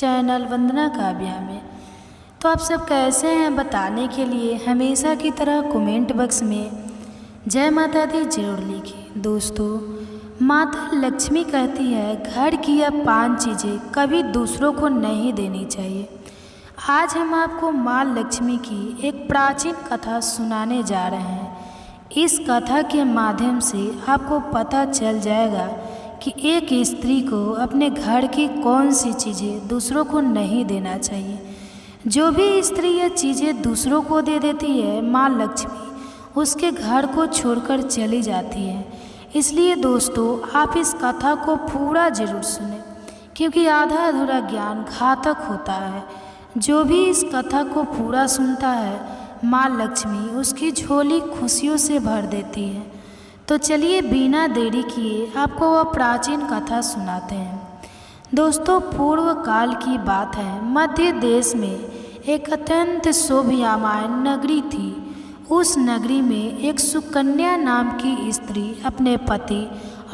Channel वंदना काव्या में। तो आप सब कैसे हैं बताने के लिए हमेशा की तरह कमेंट बॉक्स में जय माता दी जरूर लिखिए। दोस्तों, माता लक्ष्मी कहती है घर की यह 5 चीज़ें कभी दूसरों को नहीं देनी चाहिए। आज हम आपको माँ लक्ष्मी की एक प्राचीन कथा सुनाने जा रहे हैं। इस कथा के माध्यम से आपको पता चल जाएगा कि एक स्त्री को अपने घर की कौन सी चीज़ें दूसरों को नहीं देना चाहिए। जो भी स्त्री ये चीज़ें दूसरों को दे देती है, माँ लक्ष्मी उसके घर को छोड़कर चली जाती है। इसलिए दोस्तों, आप इस कथा को पूरा जरूर सुनें, क्योंकि आधा अधूरा ज्ञान घातक होता है। जो भी इस कथा को पूरा सुनता है, माँ लक्ष्मी उसकी झोली खुशियों से भर देती है। तो चलिए बिना देरी किए आपको वह प्राचीन कथा सुनाते हैं। दोस्तों, पूर्व काल की बात है। मध्य देश में एक अत्यंत शोभायमान नगरी थी। उस नगरी में एक सुकन्या नाम की स्त्री अपने पति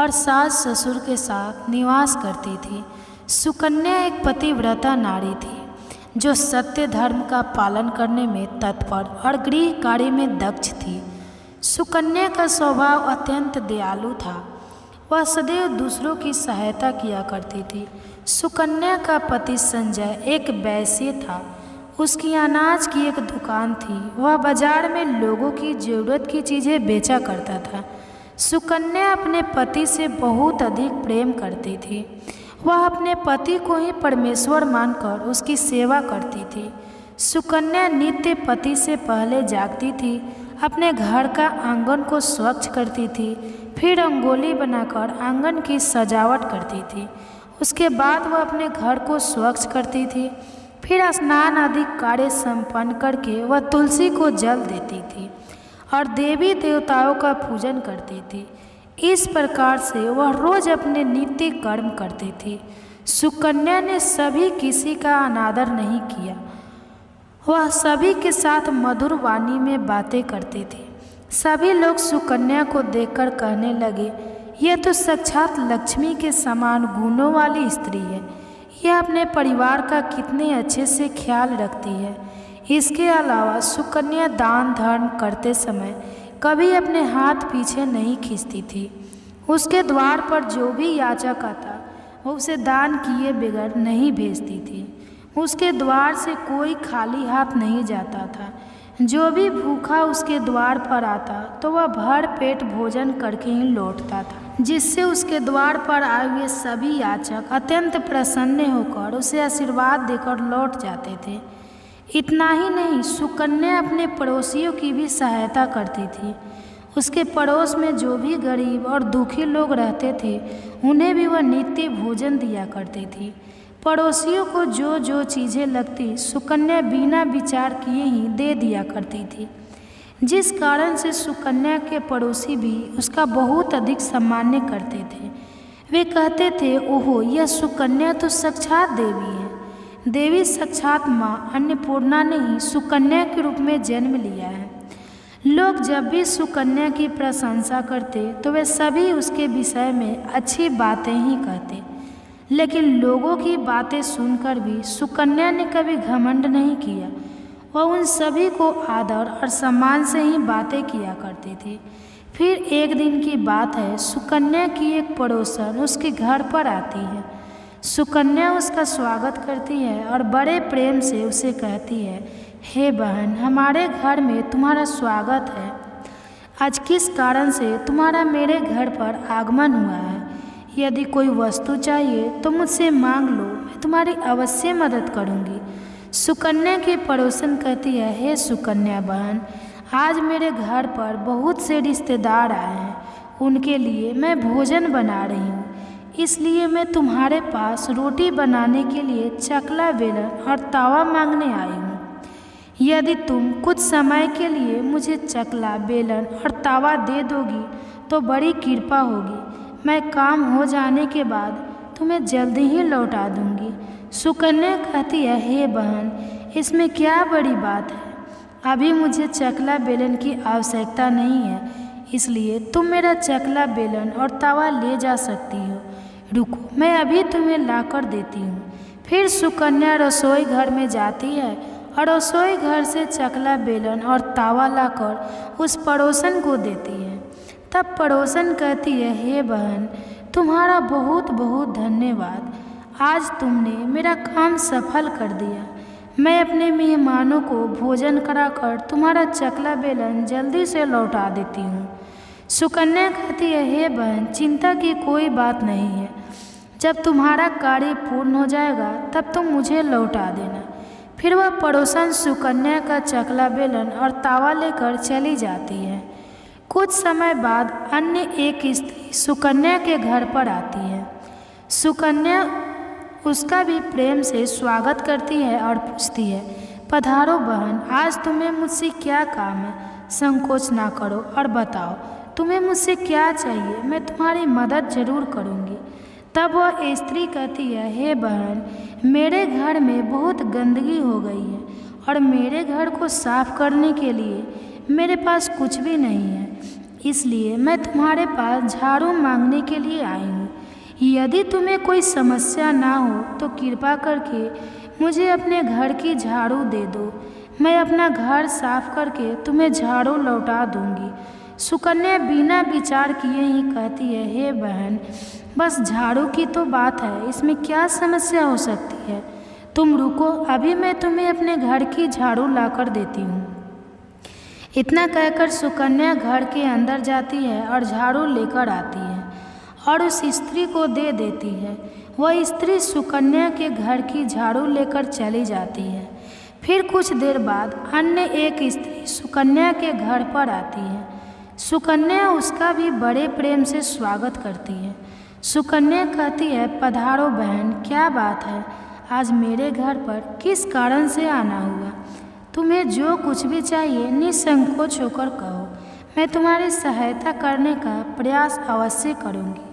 और सास ससुर के साथ निवास करती थी। सुकन्या एक पतिव्रता नारी थी जो सत्य धर्म का पालन करने में तत्पर और गृह कार्य में दक्ष थी। सुकन्या का स्वभाव अत्यंत दयालु था। वह सदैव दूसरों की सहायता किया करती थी। सुकन्या का पति संजय एक वैश्य था। उसकी अनाज की एक दुकान थी। वह बाजार में लोगों की ज़रूरत की चीज़ें बेचा करता था। सुकन्या अपने पति से बहुत अधिक प्रेम करती थी। वह अपने पति को ही परमेश्वर मानकर उसकी सेवा करती थी। सुकन्या नित्य पति से पहले जागती थी, अपने घर का आंगन को स्वच्छ करती थी, फिर रंगोली बनाकर आंगन की सजावट करती थी। उसके बाद वह अपने घर को स्वच्छ करती थी। फिर स्नान आदि कार्य संपन्न करके वह तुलसी को जल देती थी और देवी देवताओं का पूजन करती थी। इस प्रकार से वह रोज अपने नित्य कर्म करती थी। सुकन्या ने सभी किसी का अनादर नहीं किया। वह सभी के साथ मधुर वाणी में बातें करती थी। सभी लोग सुकन्या को देखकर कहने लगे, यह तो साक्षात लक्ष्मी के समान गुणों वाली स्त्री है। यह अपने परिवार का कितने अच्छे से ख्याल रखती है। इसके अलावा सुकन्या दान धर्म करते समय कभी अपने हाथ पीछे नहीं खींचती थी। उसके द्वार पर जो भी याचक आता वह उसे दान किए बगैर नहीं भेजती थी। उसके द्वार से कोई खाली हाथ नहीं जाता था। जो भी भूखा उसके द्वार पर आता तो वह भर पेट भोजन करके ही लौटता था, जिससे उसके द्वार पर आए हुए सभी याचक अत्यंत प्रसन्न होकर उसे आशीर्वाद देकर लौट जाते थे। इतना ही नहीं, सुकन्या अपने पड़ोसियों की भी सहायता करती थी। उसके पड़ोस में जो भी गरीब और दुखी लोग रहते थे, उन्हें भी वह नित्य भोजन दिया करती थी। पड़ोसियों को जो जो चीज़ें लगती, सुकन्या बिना विचार किए ही दे दिया करती थी, जिस कारण से सुकन्या के पड़ोसी भी उसका बहुत अधिक सम्मान करते थे। वे कहते थे, ओहो, यह सुकन्या तो साक्षात देवी है। देवी साक्षात माँ अन्नपूर्णा ने ही सुकन्या के रूप में जन्म लिया है। लोग जब भी सुकन्या की प्रशंसा करते तो वे सभी उसके विषय में अच्छी बातें ही कहते, लेकिन लोगों की बातें सुनकर भी सुकन्या ने कभी घमंड नहीं किया। वह उन सभी को आदर और सम्मान से ही बातें किया करती थी। फिर एक दिन की बात है, सुकन्या की एक पड़ोसन उसके घर पर आती है। सुकन्या उसका स्वागत करती है और बड़े प्रेम से उसे कहती है, हे बहन, हमारे घर में तुम्हारा स्वागत है। आज किस कारण से तुम्हारा मेरे घर पर आगमन हुआ है? यदि कोई वस्तु चाहिए तो मुझसे मांग लो, मैं तुम्हारी अवश्य मदद करूंगी। सुकन्या की पड़ोसन कहती है, हे सुकन्या बहन, आज मेरे घर पर बहुत से रिश्तेदार आए हैं। उनके लिए मैं भोजन बना रही हूँ, इसलिए मैं तुम्हारे पास रोटी बनाने के लिए चकला बेलन और तावा मांगने आई हूँ। यदि तुम कुछ समय के लिए मुझे चकला बेलन और तावा दे दोगी तो बड़ी कृपा होगी। मैं काम हो जाने के बाद तुम्हें जल्दी ही लौटा दूंगी। सुकन्या कहती है, हे बहन, इसमें क्या बड़ी बात है? अभी मुझे चकला बेलन की आवश्यकता नहीं है, इसलिए तुम मेरा चकला बेलन और तवा ले जा सकती हो। रुको, मैं अभी तुम्हें लाकर देती हूँ। फिर सुकन्या रसोई घर में जाती है और रसोई घर से चकला बेलन और तावा लाकर उस पड़ोसन को देती है। तब पड़ोसन कहती है, हे बहन, तुम्हारा बहुत बहुत धन्यवाद। आज तुमने मेरा काम सफल कर दिया। मैं अपने मेहमानों को भोजन कराकर तुम्हारा चकला बेलन जल्दी से लौटा देती हूँ। सुकन्या कहती है, हे बहन, चिंता की कोई बात नहीं है। जब तुम्हारा कार्य पूर्ण हो जाएगा तब तुम मुझे लौटा देना। फिर वह पड़ोसन सुकन्या का चकला बेलन और तावा लेकर चली जाती है। कुछ समय बाद अन्य एक स्त्री सुकन्या के घर पर आती है। सुकन्या उसका भी प्रेम से स्वागत करती है और पूछती है, पधारो बहन, आज तुम्हें मुझसे क्या काम है? संकोच ना करो और बताओ तुम्हें मुझसे क्या चाहिए, मैं तुम्हारी मदद जरूर करूँगी। तब वह स्त्री कहती है, हे बहन, मेरे घर में बहुत गंदगी हो गई है और मेरे घर को साफ करने के लिए मेरे पास कुछ भी नहीं है, इसलिए मैं तुम्हारे पास झाड़ू मांगने के लिए आई हूँ। यदि तुम्हें कोई समस्या ना हो तो कृपा करके मुझे अपने घर की झाड़ू दे दो। मैं अपना घर साफ करके तुम्हें झाड़ू लौटा दूंगी। सुकन्या बिना विचार किए ही कहती है, हे बहन, बस झाड़ू की तो बात है, इसमें क्या समस्या हो सकती है? तुम रुको, अभी मैं तुम्हें अपने घर की झाड़ू लाकर देती हूँ। इतना कहकर सुकन्या घर के अंदर जाती है और झाड़ू लेकर आती है और उस स्त्री को दे देती है। वह स्त्री सुकन्या के घर की झाड़ू लेकर चली जाती है। फिर कुछ देर बाद अन्य एक स्त्री सुकन्या के घर पर आती है। सुकन्या उसका भी बड़े प्रेम से स्वागत करती है। सुकन्या कहती है, पधारो बहन, क्या बात है? आज मेरे घर पर किस कारण से आना हुआ? तुम्हें जो कुछ भी चाहिए निसंकोच होकर कहो, मैं तुम्हारी सहायता करने का प्रयास अवश्य करूँगी।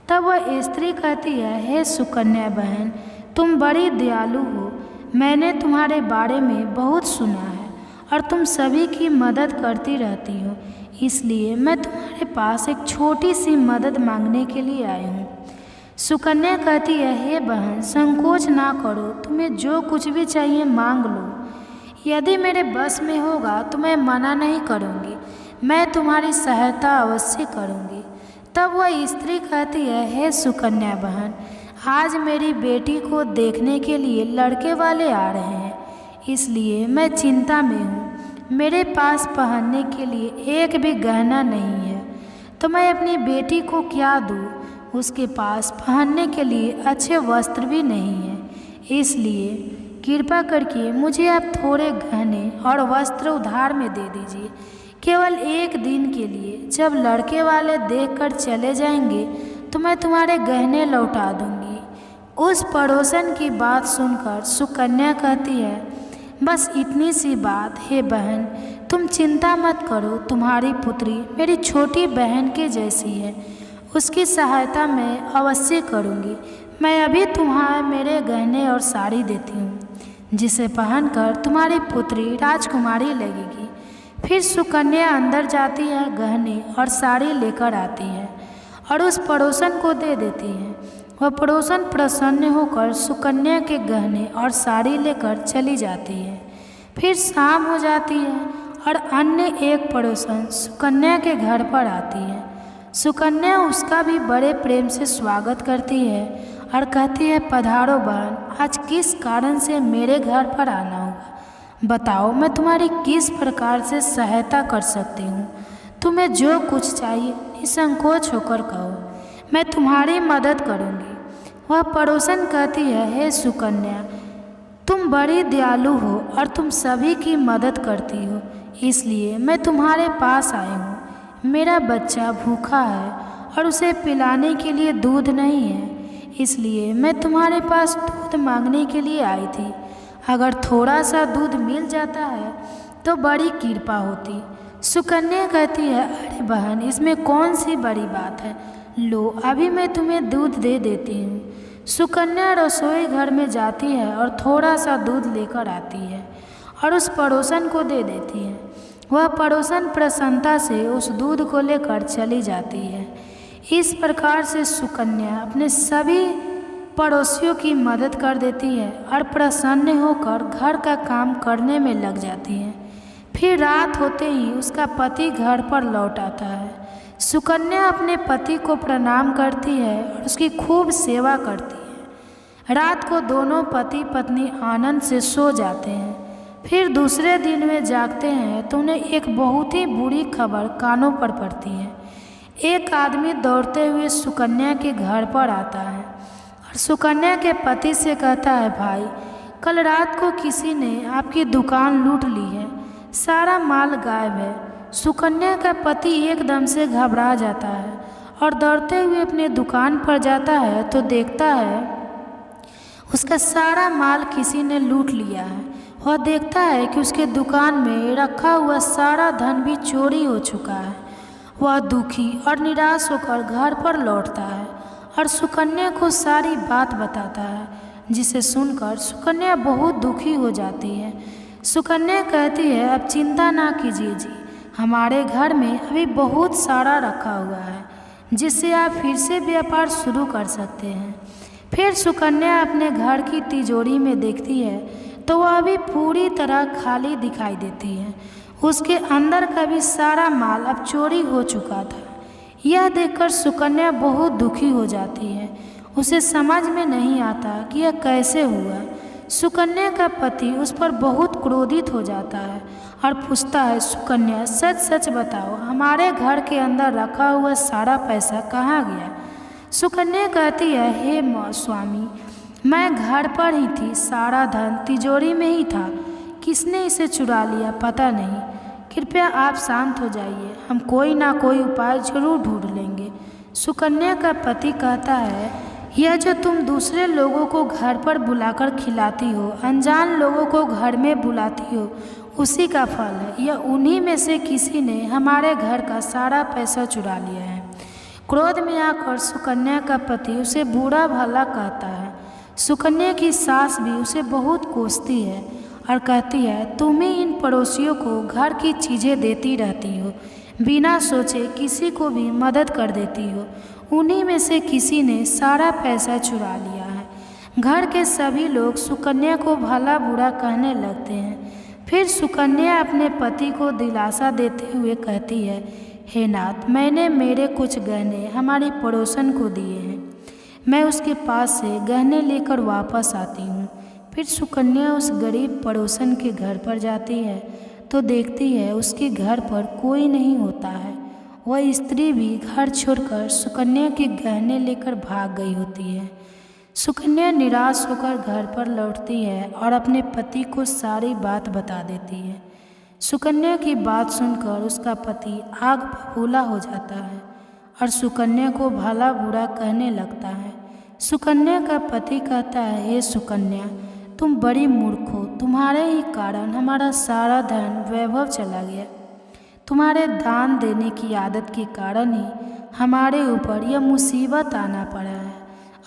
तब वह स्त्री कहती है, हे सुकन्या बहन, तुम बड़ी दयालु हो। मैंने तुम्हारे बारे में बहुत सुना है और तुम सभी की मदद करती रहती हो, इसलिए मैं तुम्हारे पास एक छोटी सी मदद मांगने के लिए आई हूँ। सुकन्या कहती है, हे बहन, संकोच ना करो, तुम्हें जो कुछ भी चाहिए मांग लो। यदि मेरे बस में होगा तो मैं मना नहीं करूँगी, मैं तुम्हारी सहायता अवश्य करूँगी। तब वह स्त्री कहती है, हे सुकन्या बहन, आज मेरी बेटी को देखने के लिए लड़के वाले आ रहे हैं, इसलिए मैं चिंता में हूँ। मेरे पास पहनने के लिए एक भी गहना नहीं है, तो मैं अपनी बेटी को क्या दूँ? उसके पास पहनने के लिए अच्छे वस्त्र भी नहीं है, इसलिए कृपा करके मुझे आप थोड़े गहने और वस्त्र उधार में दे दीजिए, केवल एक दिन के लिए। जब लड़के वाले देखकर चले जाएंगे तो मैं तुम्हारे गहने लौटा दूंगी। उस पड़ोसन की बात सुनकर सुकन्या कहती है, बस इतनी सी बात, हे बहन, तुम चिंता मत करो, तुम्हारी पुत्री मेरी छोटी बहन के जैसी है, उसकी सहायता मैं अवश्य करूंगी। मैं अभी तुम्हारे मेरे गहने और साड़ी देती हूँ, जिसे पहनकर तुम्हारी पुत्री राजकुमारी लगेगी। फिर सुकन्या अंदर जाती है, गहने और साड़ी लेकर आती है और उस पड़ोसन को दे देती है। वह पड़ोसन प्रसन्न होकर सुकन्या के गहने और साड़ी लेकर चली जाती है। फिर शाम हो जाती है और अन्य एक पड़ोसन सुकन्या के घर पर आती है। सुकन्या उसका भी बड़े प्रेम से स्वागत करती है और कहती है, पधारो बहन, आज किस कारण से मेरे घर पर आना हुआ? बताओ, मैं तुम्हारी किस प्रकार से सहायता कर सकती हूँ? तुम्हें जो कुछ चाहिए निसंकोच होकर कहो, मैं तुम्हारी मदद करूँगी। वह पड़ोसन कहती है, हे सुकन्या, तुम बड़ी दयालु हो और तुम सभी की मदद करती हो, इसलिए मैं तुम्हारे पास आई हूँ। मेरा बच्चा भूखा है और उसे पिलाने के लिए दूध नहीं है, इसलिए मैं तुम्हारे पास दूध मांगने के लिए आई थी। अगर थोड़ा सा दूध मिल जाता है तो बड़ी कृपा होती। सुकन्या कहती है, अरे बहन, इसमें कौन सी बड़ी बात है, लो अभी मैं तुम्हें दूध दे देती हूँ। सुकन्या रसोई घर में जाती है और थोड़ा सा दूध लेकर आती है और उस पड़ोसन को दे देती है। वह पड़ोसन प्रसन्नता से उस दूध को लेकर चली जाती है। इस प्रकार से सुकन्या अपने सभी पड़ोसियों की मदद कर देती है और प्रसन्न होकर घर का काम करने में लग जाती है। फिर रात होते ही उसका पति घर पर लौट आता है। सुकन्या अपने पति को प्रणाम करती है और उसकी खूब सेवा करती है। रात को दोनों पति पत्नी आनंद से सो जाते हैं। फिर दूसरे दिन वे जागते हैं तो उन्हें एक बहुत ही बुरी खबर कानों पर पड़ती है। एक आदमी दौड़ते हुए सुकन्या के घर पर आता है और सुकन्या के पति से कहता है, भाई कल रात को किसी ने आपकी दुकान लूट ली है, सारा माल गायब है। सुकन्या का पति एकदम से घबरा जाता है और दौड़ते हुए अपने दुकान पर जाता है तो देखता है उसका सारा माल किसी ने लूट लिया है। वह देखता है कि उसके दुकान में रखा हुआ सारा धन भी चोरी हो चुका है। वह दुखी और निराश होकर घर पर लौटता है और सुकन्या को सारी बात बताता है, जिसे सुनकर सुकन्या बहुत दुखी हो जाती है। सुकन्या कहती है, अब चिंता ना कीजिए जी, हमारे घर में अभी बहुत सारा रखा हुआ है जिससे आप फिर से व्यापार शुरू कर सकते हैं। फिर सुकन्या अपने घर की तिजोरी में देखती है तो वह अभी पूरी तरह खाली दिखाई देती है। उसके अंदर का भी सारा माल अब चोरी हो चुका था। यह देखकर सुकन्या बहुत दुखी हो जाती है। उसे समझ में नहीं आता कि यह कैसे हुआ। सुकन्या का पति उस पर बहुत क्रोधित हो जाता है और पूछता है, सुकन्या सच सच बताओ, हमारे घर के अंदर रखा हुआ सारा पैसा कहाँ गया? सुकन्या कहती है, हे स्वामी, मैं घर पर ही थी, सारा धन तिजोरी में ही था, किसने इसे चुरा लिया पता नहीं। कृपया आप शांत हो जाइए, हम कोई ना कोई उपाय जरूर ढूंढ लेंगे। सुकन्या का पति कहता है, यह जो तुम दूसरे लोगों को घर पर बुलाकर खिलाती हो, अनजान लोगों को घर में बुलाती हो, उसी का फल है। यह उन्हीं में से किसी ने हमारे घर का सारा पैसा चुरा लिया है। क्रोध में आकर सुकन्या का पति उसे बुरा भला कहता है। सुकन्या की सास भी उसे बहुत कोसती है और कहती है, तुम ही इन पड़ोसियों को घर की चीज़ें देती रहती हो, बिना सोचे किसी को भी मदद कर देती हो, उन्हीं में से किसी ने सारा पैसा चुरा लिया है। घर के सभी लोग सुकन्या को भला बुरा कहने लगते हैं। फिर सुकन्या अपने पति को दिलासा देते हुए कहती है, हे नाथ, मैंने मेरे कुछ गहने हमारी पड़ोसन को दिए हैं, मैं उसके पास से गहने लेकर वापस आती हूँ। फिर सुकन्या उस गरीब पड़ोसन के घर पर जाती है तो देखती है उसके घर पर कोई नहीं होता है। वह स्त्री भी घर छोड़कर सुकन्या के गहने लेकर भाग गई होती है। सुकन्या निराश होकर घर पर लौटती है और अपने पति को सारी बात बता देती है। सुकन्या की बात सुनकर उसका पति आग बबूला हो जाता है और सुकन्या को भला बुरा कहने लगता है। सुकन्या का पति कहता है, हे सुकन्या, तुम बड़ी मूर्ख हो, तुम्हारे ही कारण हमारा सारा धन वैभव चला गया। तुम्हारे दान देने की आदत के कारण ही हमारे ऊपर यह मुसीबत आना पड़ा है।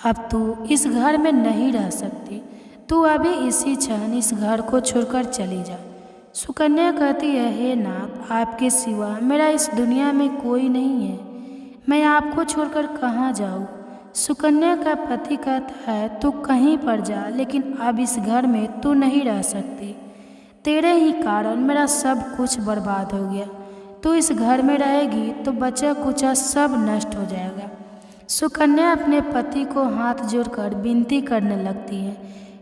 अब तू इस घर में नहीं रह सकती, तू अभी इसी क्षण इस घर को छोड़कर चली जा। सुकन्या कहती है, हे नाथ, आपके सिवा मेरा इस दुनिया में कोई नहीं है, मैं आपको छोड़कर कहाँ जाऊँ। सुकन्या का पति कहता है, तू कहीं पर जा, लेकिन अब इस घर में तू नहीं रह सकती। तेरे ही कारण मेरा सब कुछ बर्बाद हो गया। तू इस घर में रहेगी तो बचा कुचा सब नष्ट हो जाएगा। सुकन्या अपने पति को हाथ जोड़कर विनती करने लगती है,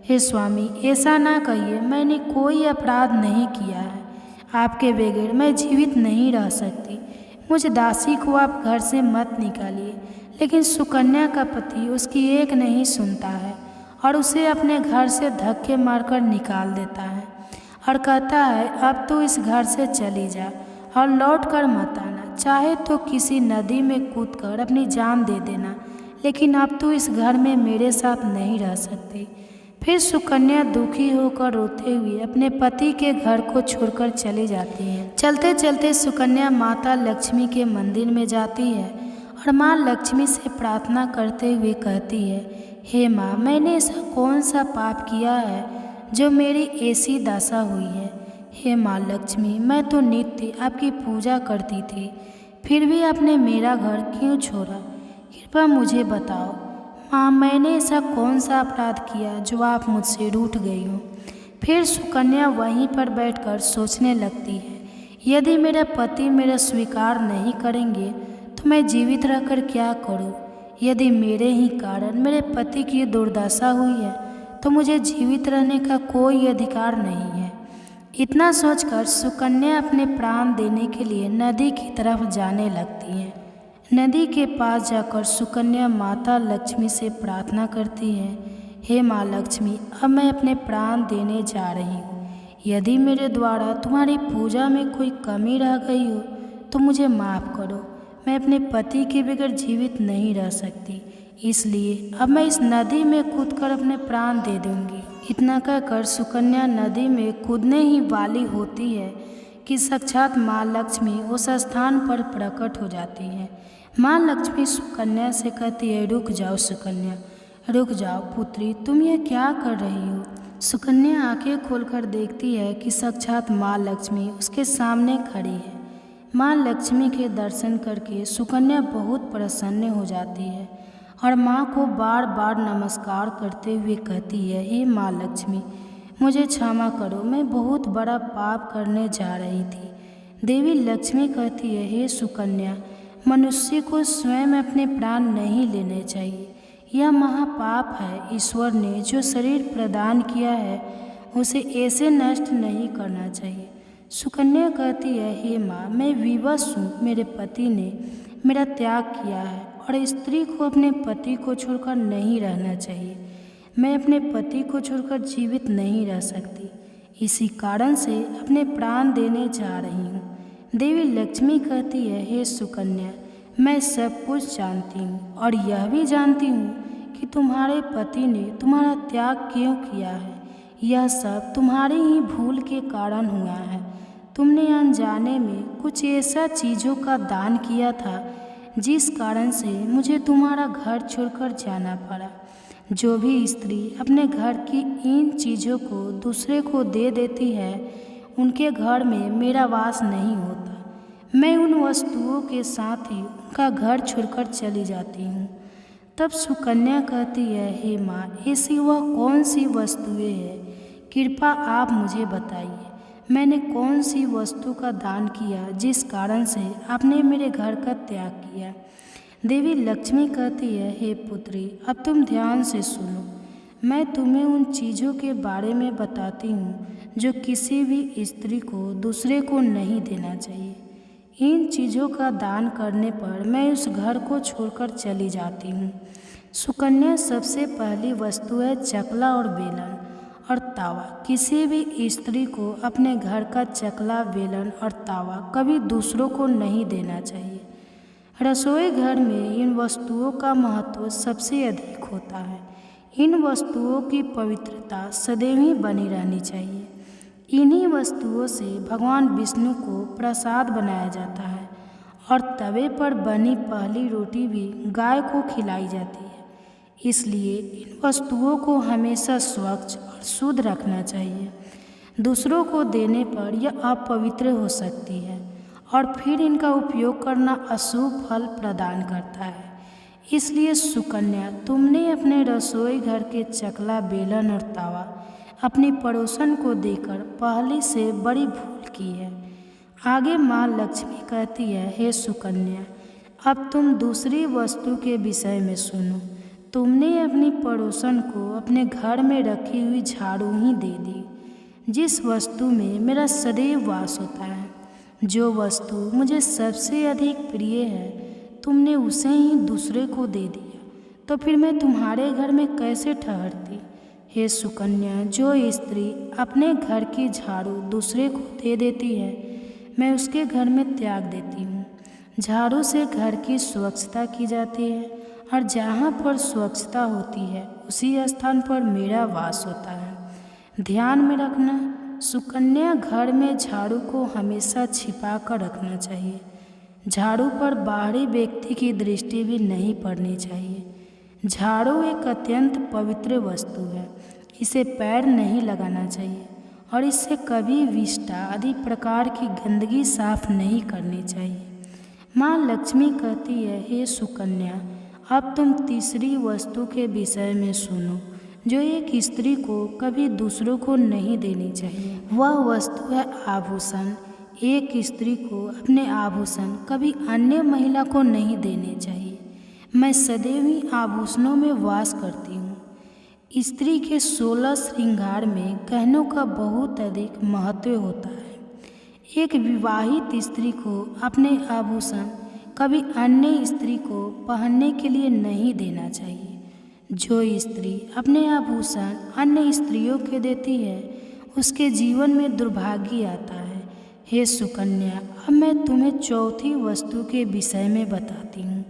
हे स्वामी, ऐसा ना कहिए, मैंने कोई अपराध नहीं किया है, आपके बगैर मैं जीवित नहीं रह सकती, मुझ दासी को आप घर से मत निकालिए। लेकिन सुकन्या का पति उसकी एक नहीं सुनता है और उसे अपने घर से धक्के मारकर निकाल देता है और कहता है, अब तू इस घर से चली जा और लौट कर मत आना, चाहे तो किसी नदी में कूदकर अपनी जान दे देना, लेकिन अब तू इस घर में मेरे साथ नहीं रह सकती। फिर सुकन्या दुखी होकर रोते हुए अपने पति के घर को छोड़कर चली जाती है। चलते चलते सुकन्या माता लक्ष्मी के मंदिर में जाती है और माँ लक्ष्मी से प्रार्थना करते हुए कहती है, हे माँ, मैंने ऐसा कौन सा पाप किया है जो मेरी ऐसी दशा हुई है। हे माँ लक्ष्मी, मैं तो नित्य आपकी पूजा करती थी, फिर भी आपने मेरा घर क्यों छोड़ा? कृपया मुझे बताओ, माँ, मैंने ऐसा कौन सा अपराध किया जो आप मुझसे रूठ गई हो। फिर सुकन्या वहीं पर बैठकर सोचने लगती है, यदि मेरा पति मेरा स्वीकार नहीं करेंगे तो मैं जीवित रहकर क्या करूं? यदि मेरे ही कारण मेरे पति की दुर्दशा हुई है तो मुझे जीवित रहने का कोई अधिकार नहीं है। इतना सोचकर सुकन्या अपने प्राण देने के लिए नदी की तरफ जाने लगती है। नदी के पास जाकर सुकन्या माता लक्ष्मी से प्रार्थना करती है, हे माँ लक्ष्मी, अब मैं अपने प्राण देने जा रही हूँ। यदि मेरे द्वारा तुम्हारी पूजा में कोई कमी रह गई हो तो मुझे माफ़ करो। मैं अपने पति के बगैर जीवित नहीं रह सकती, इसलिए अब मैं इस नदी में कूदकर अपने प्राण दे दूंगी। इतना कहकर सुकन्या नदी में कूदने ही वाली होती है कि साक्षात माँ लक्ष्मी उस स्थान पर प्रकट हो जाती है। माँ लक्ष्मी सुकन्या से कहती है, रुक जाओ सुकन्या, रुक जाओ पुत्री, तुम ये क्या कर रही हो? सुकन्या आंखें खोलकर देखती है कि साक्षात माँ लक्ष्मी उसके सामने खड़ी है। माँ लक्ष्मी के दर्शन करके सुकन्या बहुत प्रसन्न हो जाती है और माँ को बार बार नमस्कार करते हुए कहती है, हे माँ लक्ष्मी, मुझे क्षमा करो, मैं बहुत बड़ा पाप करने जा रही थी। देवी लक्ष्मी कहती है, हे सुकन्या, मनुष्य को स्वयं अपने प्राण नहीं लेने चाहिए, यह महापाप है। ईश्वर ने जो शरीर प्रदान किया है उसे ऐसे नष्ट नहीं करना चाहिए। सुकन्या कहती है, हे माँ, मैं विवश हूँ, मेरे पति ने मेरा त्याग किया है और स्त्री को अपने पति को छोड़कर नहीं रहना चाहिए। मैं अपने पति को छोड़कर जीवित नहीं रह सकती, इसी कारण से अपने प्राण देने जा रही हूँ। देवी लक्ष्मी कहती है, हे सुकन्या, मैं सब कुछ जानती हूँ और यह भी जानती हूँ कि तुम्हारे पति ने तुम्हारा त्याग क्यों किया है। यह सब तुम्हारी ही भूल के कारण हुआ है। तुमने अनजाने में कुछ ऐसा चीज़ों का दान किया था जिस कारण से मुझे तुम्हारा घर छोड़कर जाना पड़ा। जो भी स्त्री अपने घर की इन चीज़ों को दूसरे को दे देती है उनके घर में मेरा वास नहीं होता। मैं उन वस्तुओं के साथ ही उनका घर छोड़कर चली जाती हूँ। तब सुकन्या कहती है, हे माँ, ऐसी वह कौन सी वस्तुएं हैं? कृपा आप मुझे बताइए, मैंने कौन सी वस्तु का दान किया जिस कारण से आपने मेरे घर का त्याग किया? देवी लक्ष्मी कहती है, हे पुत्री, अब तुम ध्यान से सुनो। मैं तुम्हें उन चीज़ों के बारे में बताती हूँ जो किसी भी स्त्री को दूसरे को नहीं देना चाहिए। इन चीज़ों का दान करने पर मैं उस घर को छोड़कर चली जाती हूँ। सुकन्या सबसे पहली वस्तु है चकला और बेलन और तावा। किसी भी स्त्री को अपने घर का चकला, बेलन और तावा कभी दूसरों को नहीं देना चाहिए। रसोई घर में इन वस्तुओं का महत्व सबसे अधिक होता है। इन वस्तुओं की पवित्रता सदैव ही बनी रहनी चाहिए। इन्हीं वस्तुओं से भगवान विष्णु को प्रसाद बनाया जाता है और तवे पर बनी पहली रोटी भी गाय को खिलाई जाती है। इसलिए इन वस्तुओं को हमेशा स्वच्छ और शुद्ध रखना चाहिए। दूसरों को देने पर यह अपवित्र हो सकती है और फिर इनका उपयोग करना अशुभ फल प्रदान करता है। इसलिए सुकन्या, तुमने अपने रसोई घर के चकला, बेलन और तावा अपनी पड़ोसन को देकर पहले से बड़ी भूल की है। आगे माँ लक्ष्मी कहती है, हे सुकन्या, अब तुम दूसरी वस्तु के विषय में सुनो। तुमने अपनी पड़ोसन को अपने घर में रखी हुई झाड़ू ही दे दी, जिस वस्तु में मेरा सदैव वास होता है। जो वस्तु मुझे सबसे अधिक प्रिय है, तुमने उसे ही दूसरे को दे दिया, तो फिर मैं तुम्हारे घर में कैसे ठहरती? हे सुकन्या, जो स्त्री अपने घर की झाड़ू दूसरे को दे देती है, मैं उसके घर में त्याग देती हूँ। झाड़ू से घर की स्वच्छता की जाती है और जहाँ पर स्वच्छता होती है उसी स्थान पर मेरा वास होता है। ध्यान में रखना, सुकन्या, घर में झाड़ू को हमेशा छिपा कर रखना चाहिए। झाड़ू पर बाहरी व्यक्ति की दृष्टि भी नहीं पड़नी चाहिए। झाड़ू एक अत्यंत पवित्र वस्तु है, इसे पैर नहीं लगाना चाहिए और इससे कभी विष्ठा आदि प्रकार की गंदगी साफ नहीं करनी चाहिए। माँ लक्ष्मी कहती है, हे सुकन्या, अब तुम तीसरी वस्तु के विषय में सुनो, जो एक स्त्री को कभी दूसरों को नहीं देनी चाहिए। वह वस्तु है आभूषण। एक स्त्री को अपने आभूषण कभी अन्य महिला को नहीं देने चाहिए। मैं सदैव ही आभूषणों में वास करती हूँ। स्त्री के 16 श्रृंगार में गहनों का बहुत अधिक महत्व होता है। एक विवाहित स्त्री को अपने आभूषण कभी अन्य स्त्री को पहनने के लिए नहीं देना चाहिए। जो स्त्री अपने आभूषण अन्य स्त्रियों के देती है, उसके जीवन में दुर्भाग्य आता है। हे सुकन्या, अब मैं तुम्हें चौथी वस्तु के विषय में बताती हूँ।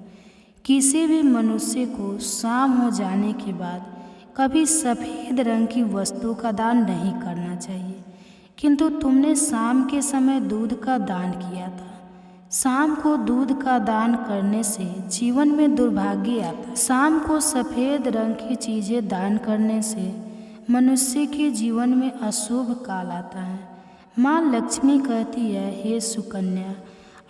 किसी भी मनुष्य को शाम हो जाने के बाद कभी सफ़ेद रंग की वस्तु का दान नहीं करना चाहिए, किंतु तुमने शाम के समय दूध का दान किया था। शाम को दूध का दान करने से जीवन में दुर्भाग्य आता है। शाम को सफ़ेद रंग की चीज़ें दान करने से मनुष्य के जीवन में अशुभ काल आता है। माँ लक्ष्मी कहती है, हे सुकन्या,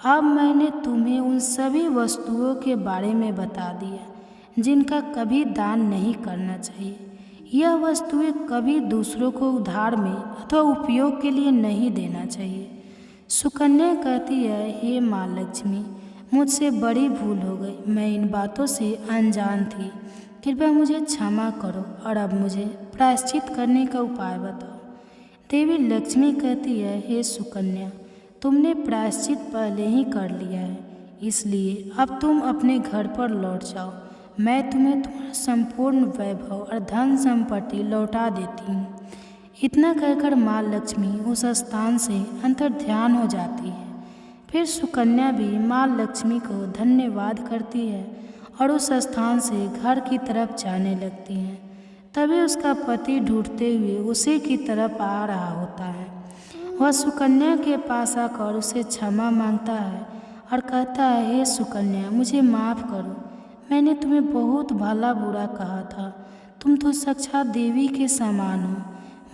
अब मैंने तुम्हें उन सभी वस्तुओं के बारे में बता दिया जिनका कभी दान नहीं करना चाहिए। यह वस्तुएं कभी दूसरों को उधार में अथवा उपयोग के लिए नहीं देना चाहिए। सुकन्या कहती है, हे माँ लक्ष्मी, मुझसे बड़ी भूल हो गई। मैं इन बातों से अनजान थी। कृपया मुझे क्षमा करो और अब मुझे प्रायश्चित करने का उपाय बताओ। देवी लक्ष्मी कहती है, हे सुकन्या, तुमने प्रायश्चित पहले ही कर लिया है, इसलिए अब तुम अपने घर पर लौट जाओ। मैं तुम्हें तुम्हारा संपूर्ण वैभव और धन संपत्ति लौटा देती हूँ। इतना कहकर माँ लक्ष्मी उस स्थान से अंतर्ध्यान हो जाती है। फिर सुकन्या भी माँ लक्ष्मी को धन्यवाद करती है और उस स्थान से घर की तरफ जाने लगती है। तभी उसका पति ढूंढते हुए उसी की तरफ आ रहा होता है। वह सुकन्या के पास आकर उसे क्षमा मांगता है और कहता है, हे सुकन्या, मुझे माफ़ करो। मैंने तुम्हें बहुत भला बुरा कहा था। तुम तो साक्षात देवी के समान हो।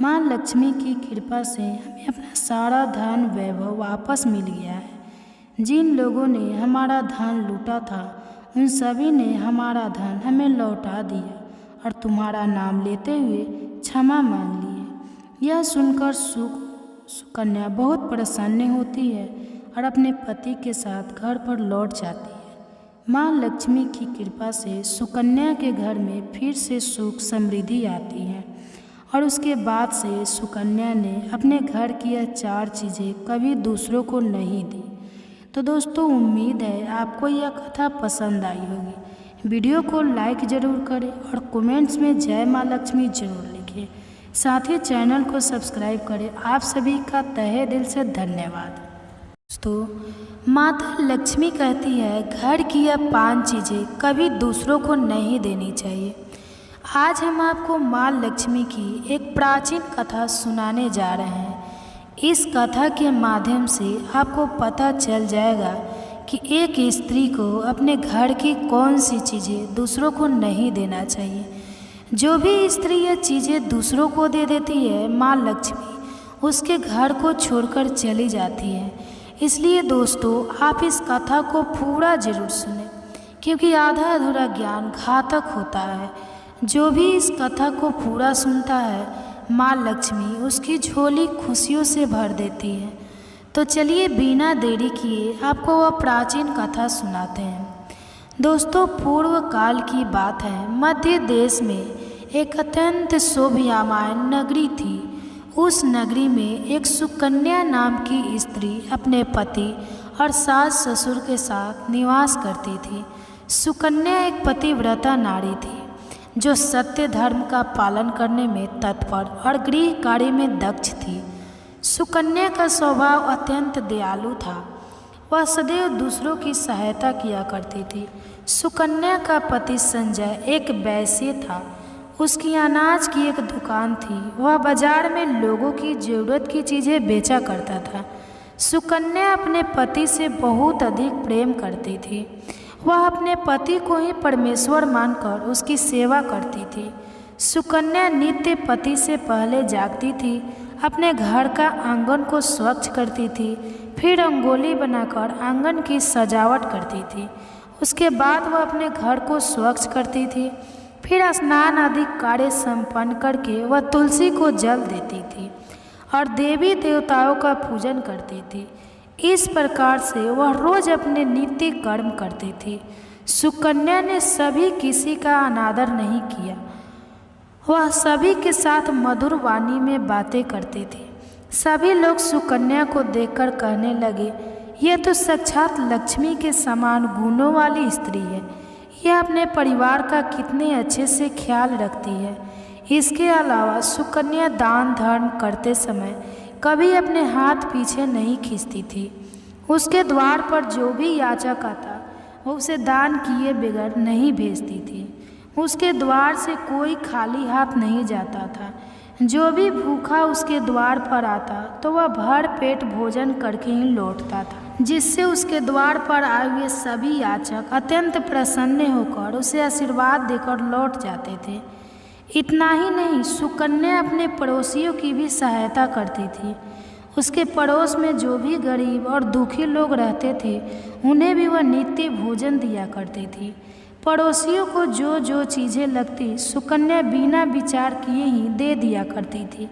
माँ लक्ष्मी की कृपा से हमें अपना सारा धन वैभव वापस मिल गया है। जिन लोगों ने हमारा धन लूटा था, उन सभी ने हमारा धन हमें लौटा दिया और तुम्हारा नाम लेते हुए क्षमा मांग लिए। यह सुनकर सुकन्या बहुत प्रसन्न होती है और अपने पति के साथ घर पर लौट जाती है। माँ लक्ष्मी की कृपा से सुकन्या के घर में फिर से सुख समृद्धि आती है और उसके बाद से सुकन्या ने अपने घर की यह 4 चीज़ें कभी दूसरों को नहीं दी। तो दोस्तों, उम्मीद है आपको यह कथा पसंद आई होगी। वीडियो को लाइक ज़रूर करें और कमेंट्स में जय माँ लक्ष्मी ज़रूर लिखें। साथ ही चैनल को सब्सक्राइब करें। आप सभी का तहे दिल से धन्यवाद। दोस्तों, माता लक्ष्मी कहती है, घर की यह 5 चीज़ें कभी दूसरों को नहीं देनी चाहिए। आज हम आपको माँ लक्ष्मी की एक प्राचीन कथा सुनाने जा रहे हैं। इस कथा के माध्यम से आपको पता चल जाएगा कि एक स्त्री को अपने घर की कौन सी चीज़ें दूसरों को नहीं देना चाहिए। जो भी स्त्री यह चीज़ें दूसरों को दे देती है, माँ लक्ष्मी उसके घर को छोड़कर चली जाती है। इसलिए दोस्तों, आप इस कथा को पूरा ज़रूर सुनें, क्योंकि आधा अधूरा ज्ञान घातक होता है। जो भी इस कथा को पूरा सुनता है, माँ लक्ष्मी उसकी झोली खुशियों से भर देती है। तो चलिए बिना देरी किए आपको वह प्राचीन कथा सुनाते हैं। दोस्तों, पूर्व काल की बात है। मध्य देश में एक अत्यंत शोभायमान नगरी थी। उस नगरी में एक सुकन्या नाम की स्त्री अपने पति और सास ससुर के साथ निवास करती थी। सुकन्या एक पतिव्रता नारी थी, जो सत्य धर्म का पालन करने में तत्पर और गृह कार्य में दक्ष थी। सुकन्या का स्वभाव अत्यंत दयालु था। वह सदैव दूसरों की सहायता किया करती थी। सुकन्या का पति संजय एक वैश्य था। उसकी अनाज की एक दुकान थी। वह बाजार में लोगों की ज़रूरत की चीज़ें बेचा करता था। सुकन्या अपने पति से बहुत अधिक प्रेम करती थी। वह अपने पति को ही परमेश्वर मानकर उसकी सेवा करती थी। सुकन्या नित्य पति से पहले जागती थी, अपने घर का आंगन को स्वच्छ करती थी, फिर रंगोली बनाकर आंगन की सजावट करती थी। उसके बाद वह अपने घर को स्वच्छ करती थी। फिर स्नान आदि कार्य संपन्न करके वह तुलसी को जल देती थी और देवी देवताओं का पूजन करती थी। इस प्रकार से वह रोज अपने नित्य कर्म करती थी। सुकन्या ने सभी किसी का अनादर नहीं किया। वह सभी के साथ मधुर वाणी में बातें करती थी। सभी लोग सुकन्या को देखकर कहने लगे, यह तो साक्षात लक्ष्मी के समान गुणों वाली स्त्री है। यह अपने परिवार का कितने अच्छे से ख्याल रखती है। इसके अलावा सुकन्या दान धर्म करते समय कभी अपने हाथ पीछे नहीं खींचती थी। उसके द्वार पर जो भी याचक आता वो उसे दान किए बगैर नहीं भेजती थी। उसके द्वार से कोई खाली हाथ नहीं जाता था। जो भी भूखा उसके द्वार पर आता तो वह भर पेट भोजन करके ही लौटता था, जिससे उसके द्वार पर आए हुए सभी याचक अत्यंत प्रसन्न होकर उसे आशीर्वाद देकर लौट जाते थे। इतना ही नहीं, सुकन्या अपने पड़ोसियों की भी सहायता करती थी। उसके पड़ोस में जो भी गरीब और दुखी लोग रहते थे उन्हें भी वह नित्य भोजन दिया करती थी। पड़ोसियों को जो जो चीज़ें लगती सुकन्या बिना विचार किए ही दे दिया करती थी,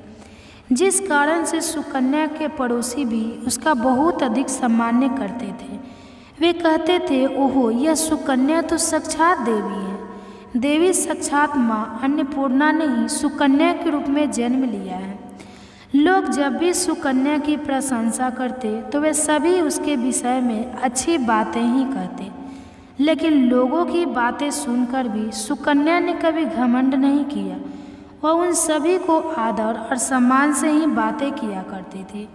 जिस कारण से सुकन्या के पड़ोसी भी उसका बहुत अधिक सम्मान करते थे। वे कहते थे, ओहो, यह सुकन्या तो साक्षात देवी है। देवी साक्षात माँ अन्नपूर्णा ने ही सुकन्या के रूप में जन्म लिया है। लोग जब भी सुकन्या की प्रशंसा करते तो वे सभी उसके विषय में अच्छी बातें ही कहते, लेकिन लोगों की बातें सुनकर भी सुकन्या ने कभी घमंड नहीं किया। वह उन सभी को आदर और सम्मान से ही बातें किया करती थी।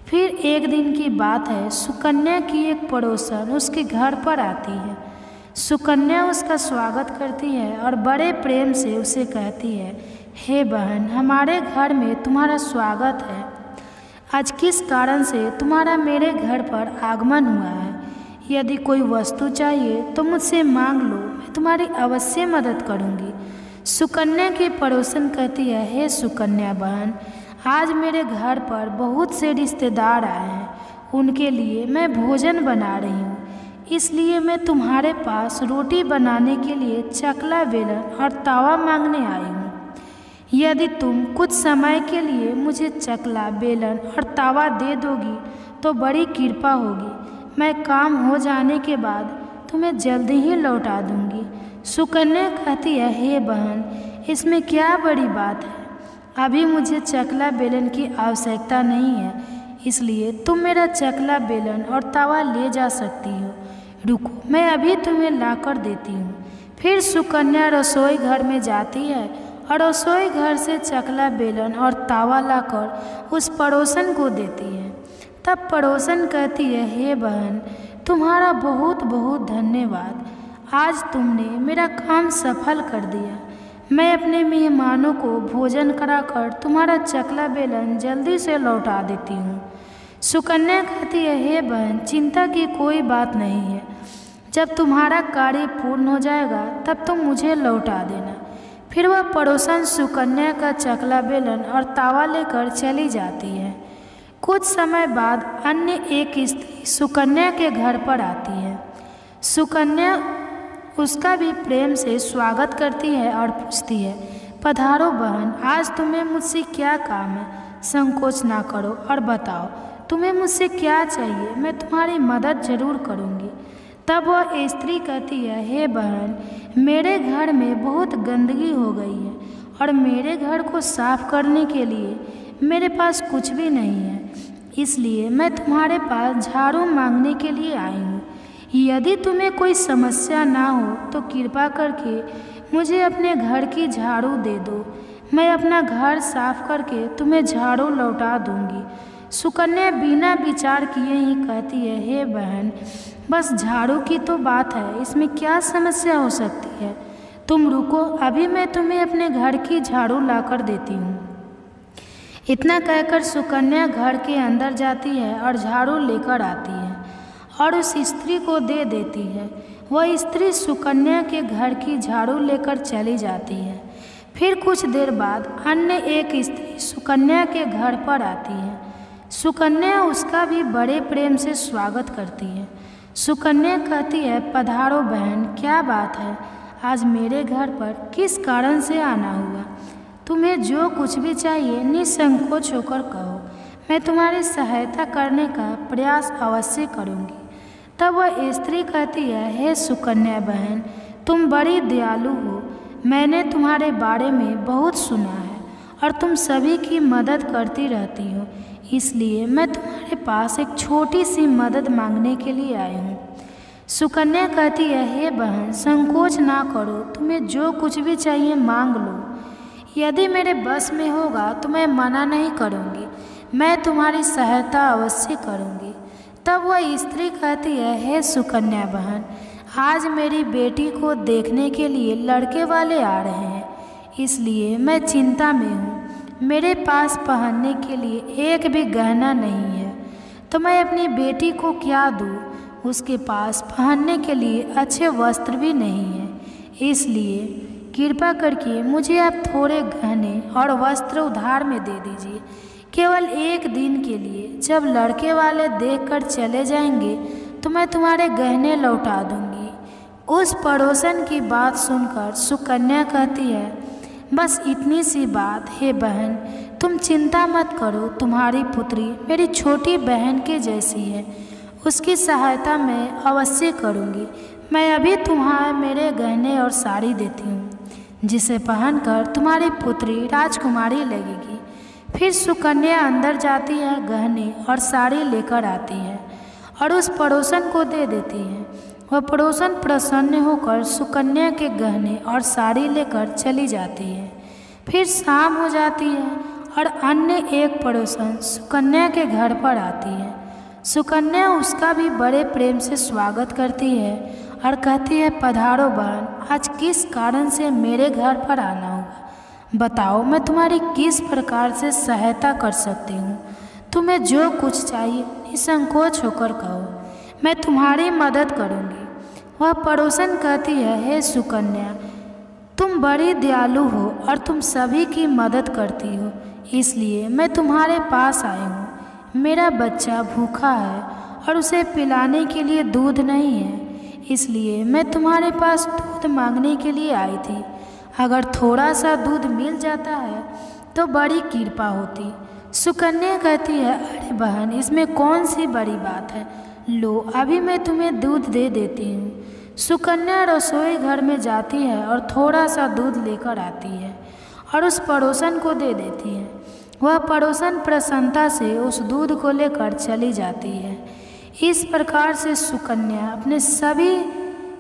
फिर एक दिन की बात है, सुकन्या की एक पड़ोसन उसके घर पर आती है। सुकन्या उसका स्वागत करती है और बड़े प्रेम से उसे कहती है, हे बहन, हमारे घर में तुम्हारा स्वागत है। आज किस कारण से तुम्हारा मेरे घर पर आगमन हुआ है? यदि कोई वस्तु चाहिए तो मुझसे मांग लो, मैं तुम्हारी अवश्य मदद करूंगी। सुकन्या की पड़ोसन कहती है, हे सुकन्या बहन, आज मेरे घर पर बहुत से रिश्तेदार आए हैं। उनके लिए मैं भोजन बना रही हूँ, इसलिए मैं तुम्हारे पास रोटी बनाने के लिए चकला बेलन और तावा मांगने आई हूँ। यदि तुम कुछ समय के लिए मुझे चकला बेलन और तावा दे दोगी तो बड़ी कृपा होगी। मैं काम हो जाने के बाद तुम्हें जल्दी ही लौटा दूंगी। सुकन्या कहती है, हे बहन, इसमें क्या बड़ी बात है? अभी मुझे चकला बेलन की आवश्यकता नहीं है, इसलिए तुम मेरा चकला बेलन और तावा ले जा सकती हो। रुको, मैं अभी तुम्हें लाकर देती हूँ। फिर सुकन्या रसोई घर में जाती है और रसोई घर से चकला बेलन और तावा लाकर उस पड़ोसन को देती है। तब पड़ोसन कहती है, हे बहन, तुम्हारा बहुत बहुत धन्यवाद। आज तुमने मेरा काम सफल कर दिया। मैं अपने मेहमानों को भोजन कराकर तुम्हारा चकला बेलन जल्दी से लौटा देती हूँ। सुकन्या कहती है, हे बहन, चिंता की कोई बात नहीं है। जब तुम्हारा कार्य पूर्ण हो जाएगा तब तुम मुझे लौटा देना। फिर वह पड़ोसन सुकन्या का चकला बेलन और तावा लेकर चली जाती है। कुछ समय बाद अन्य एक स्त्री सुकन्या के घर पर आती है। सुकन्या उसका भी प्रेम से स्वागत करती है और पूछती है, पधारो बहन, आज तुम्हें मुझसे क्या काम है? संकोच ना करो और बताओ, तुम्हें मुझसे क्या चाहिए? मैं तुम्हारी मदद जरूर करूँगी। तब वह स्त्री कहती है, हे बहन, मेरे घर में बहुत गंदगी हो गई है और मेरे घर को साफ करने के लिए मेरे पास कुछ भी नहीं है, इसलिए मैं तुम्हारे पास झाड़ू मांगने के लिए आई हूँ। यदि तुम्हें कोई समस्या ना हो तो कृपा करके मुझे अपने घर की झाड़ू दे दो। मैं अपना घर साफ करके तुम्हें झाड़ू लौटा दूंगी। सुकन्या बिना विचार किए ही कहती है, हे बहन, बस झाड़ू की तो बात है, इसमें क्या समस्या हो सकती है? तुम रुको, अभी मैं तुम्हें अपने घर की झाड़ू लाकर देती हूँ। इतना कहकर सुकन्या घर के अंदर जाती है और झाड़ू लेकर आती है और उस स्त्री को दे देती है। वह स्त्री सुकन्या के घर की झाड़ू लेकर चली जाती है। फिर कुछ देर बाद अन्य एक स्त्री सुकन्या के घर पर आती है। सुकन्या उसका भी बड़े प्रेम से स्वागत करती है। सुकन्या कहती है, पधारो बहन, क्या बात है, आज मेरे घर पर किस कारण से आना हुआ? तुम्हें जो कुछ भी चाहिए निसंकोच होकर कहो, मैं तुम्हारी सहायता करने का प्रयास अवश्य करूँगी। तब वह स्त्री कहती है, हे सुकन्या बहन, तुम बड़ी दयालु हो, मैंने तुम्हारे बारे में बहुत सुना है और तुम सभी की मदद करती रहती हो, इसलिए मैं तुम्हारे पास एक छोटी सी मदद मांगने के लिए आई हूँ। सुकन्या कहती है, हे बहन, संकोच ना करो, तुम्हें जो कुछ भी चाहिए मांग लो। यदि मेरे बस में होगा तो मैं मना नहीं करूँगी, मैं तुम्हारी सहायता अवश्य करूँगी। तब वह स्त्री कहती है, हे सुकन्या बहन, आज मेरी बेटी को देखने के लिए लड़के वाले आ रहे हैं, इसलिए मैं चिंता में हूँ। मेरे पास पहनने के लिए एक भी गहना नहीं है, तो मैं अपनी बेटी को क्या दूँ? उसके पास पहनने के लिए अच्छे वस्त्र भी नहीं है, इसलिए कृपा करके मुझे आप थोड़े गहने और वस्त्र उधार में दे दीजिए, केवल एक दिन के लिए। जब लड़के वाले देखकर चले जाएंगे तो मैं तुम्हारे गहने लौटा दूंगी। उस पड़ोसन की बात सुनकर सुकन्या कहती है, बस इतनी सी बात, हे बहन, तुम चिंता मत करो, तुम्हारी पुत्री मेरी छोटी बहन के जैसी है, उसकी सहायता मैं अवश्य करूंगी। मैं अभी तुम्हारे मेरे गहने और साड़ी देती हूँ, जिसे पहनकर तुम्हारी पुत्री राजकुमारी लगेगी। फिर सुकन्या अंदर जाती है, गहने और साड़ी लेकर आती है और उस पड़ोसन को दे देती है। वह पड़ोसन प्रसन्न होकर सुकन्या के गहने और साड़ी लेकर चली जाती है। फिर शाम हो जाती है और अन्य एक पड़ोसन सुकन्या के घर पर आती है। सुकन्या उसका भी बड़े प्रेम से स्वागत करती है और कहती है, पधारो बहन, आज किस कारण से मेरे घर पर आना हुआ? बताओ, मैं तुम्हारी किस प्रकार से सहायता कर सकती हूँ? तुम्हें जो कुछ चाहिए निसंकोच होकर कहो, मैं तुम्हारी मदद करूँगी। वह पड़ोसन कहती है, हे सुकन्या, तुम बड़ी दयालु हो और तुम सभी की मदद करती हो, इसलिए मैं तुम्हारे पास आई हूँ। मेरा बच्चा भूखा है और उसे पिलाने के लिए दूध नहीं है, इसलिए मैं तुम्हारे पास दूध मांगने के लिए आई थी। अगर थोड़ा सा दूध मिल जाता है तो बड़ी कृपा होती। सुकन्या कहती है, अरे बहन, इसमें कौन सी बड़ी बात है, लो अभी मैं तुम्हें दूध दे देती हूँ। सुकन्या रसोई घर में जाती है और थोड़ा सा दूध लेकर आती है और उस पड़ोसन को दे देती है। वह पड़ोसन प्रसन्नता से उस दूध को लेकर चली जाती है। इस प्रकार से सुकन्या अपने सभी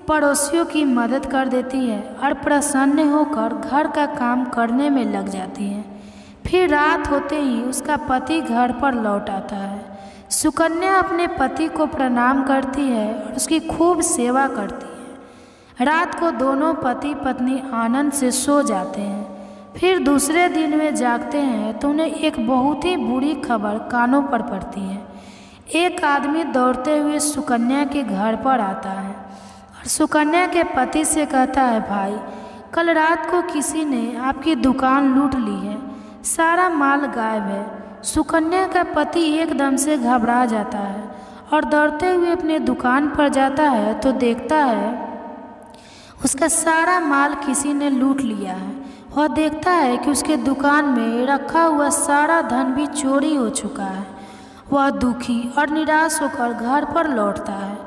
पड़ोसियों की मदद कर देती है और प्रसन्न होकर घर का काम करने में लग जाती है। फिर रात होते ही उसका पति घर पर लौट आता है। सुकन्या अपने पति को प्रणाम करती है और उसकी खूब सेवा करती है। रात को दोनों पति पत्नी आनंद से सो जाते हैं। फिर दूसरे दिन वे जागते हैं तो उन्हें एक बहुत ही बुरी खबर कानों पर पड़ती है। एक आदमी दौड़ते हुए सुकन्या के घर पर आता है और सुकन्या के पति से कहता है, भाई, कल रात को किसी ने आपकी दुकान लूट ली है, सारा माल गायब है। सुकन्या का पति एकदम से घबरा जाता है और दौड़ते हुए अपने दुकान पर जाता है तो देखता है उसका सारा माल किसी ने लूट लिया है। वह देखता है कि उसके दुकान में रखा हुआ सारा धन भी चोरी हो चुका है। वह दुखी और निराश होकर घर पर लौटता है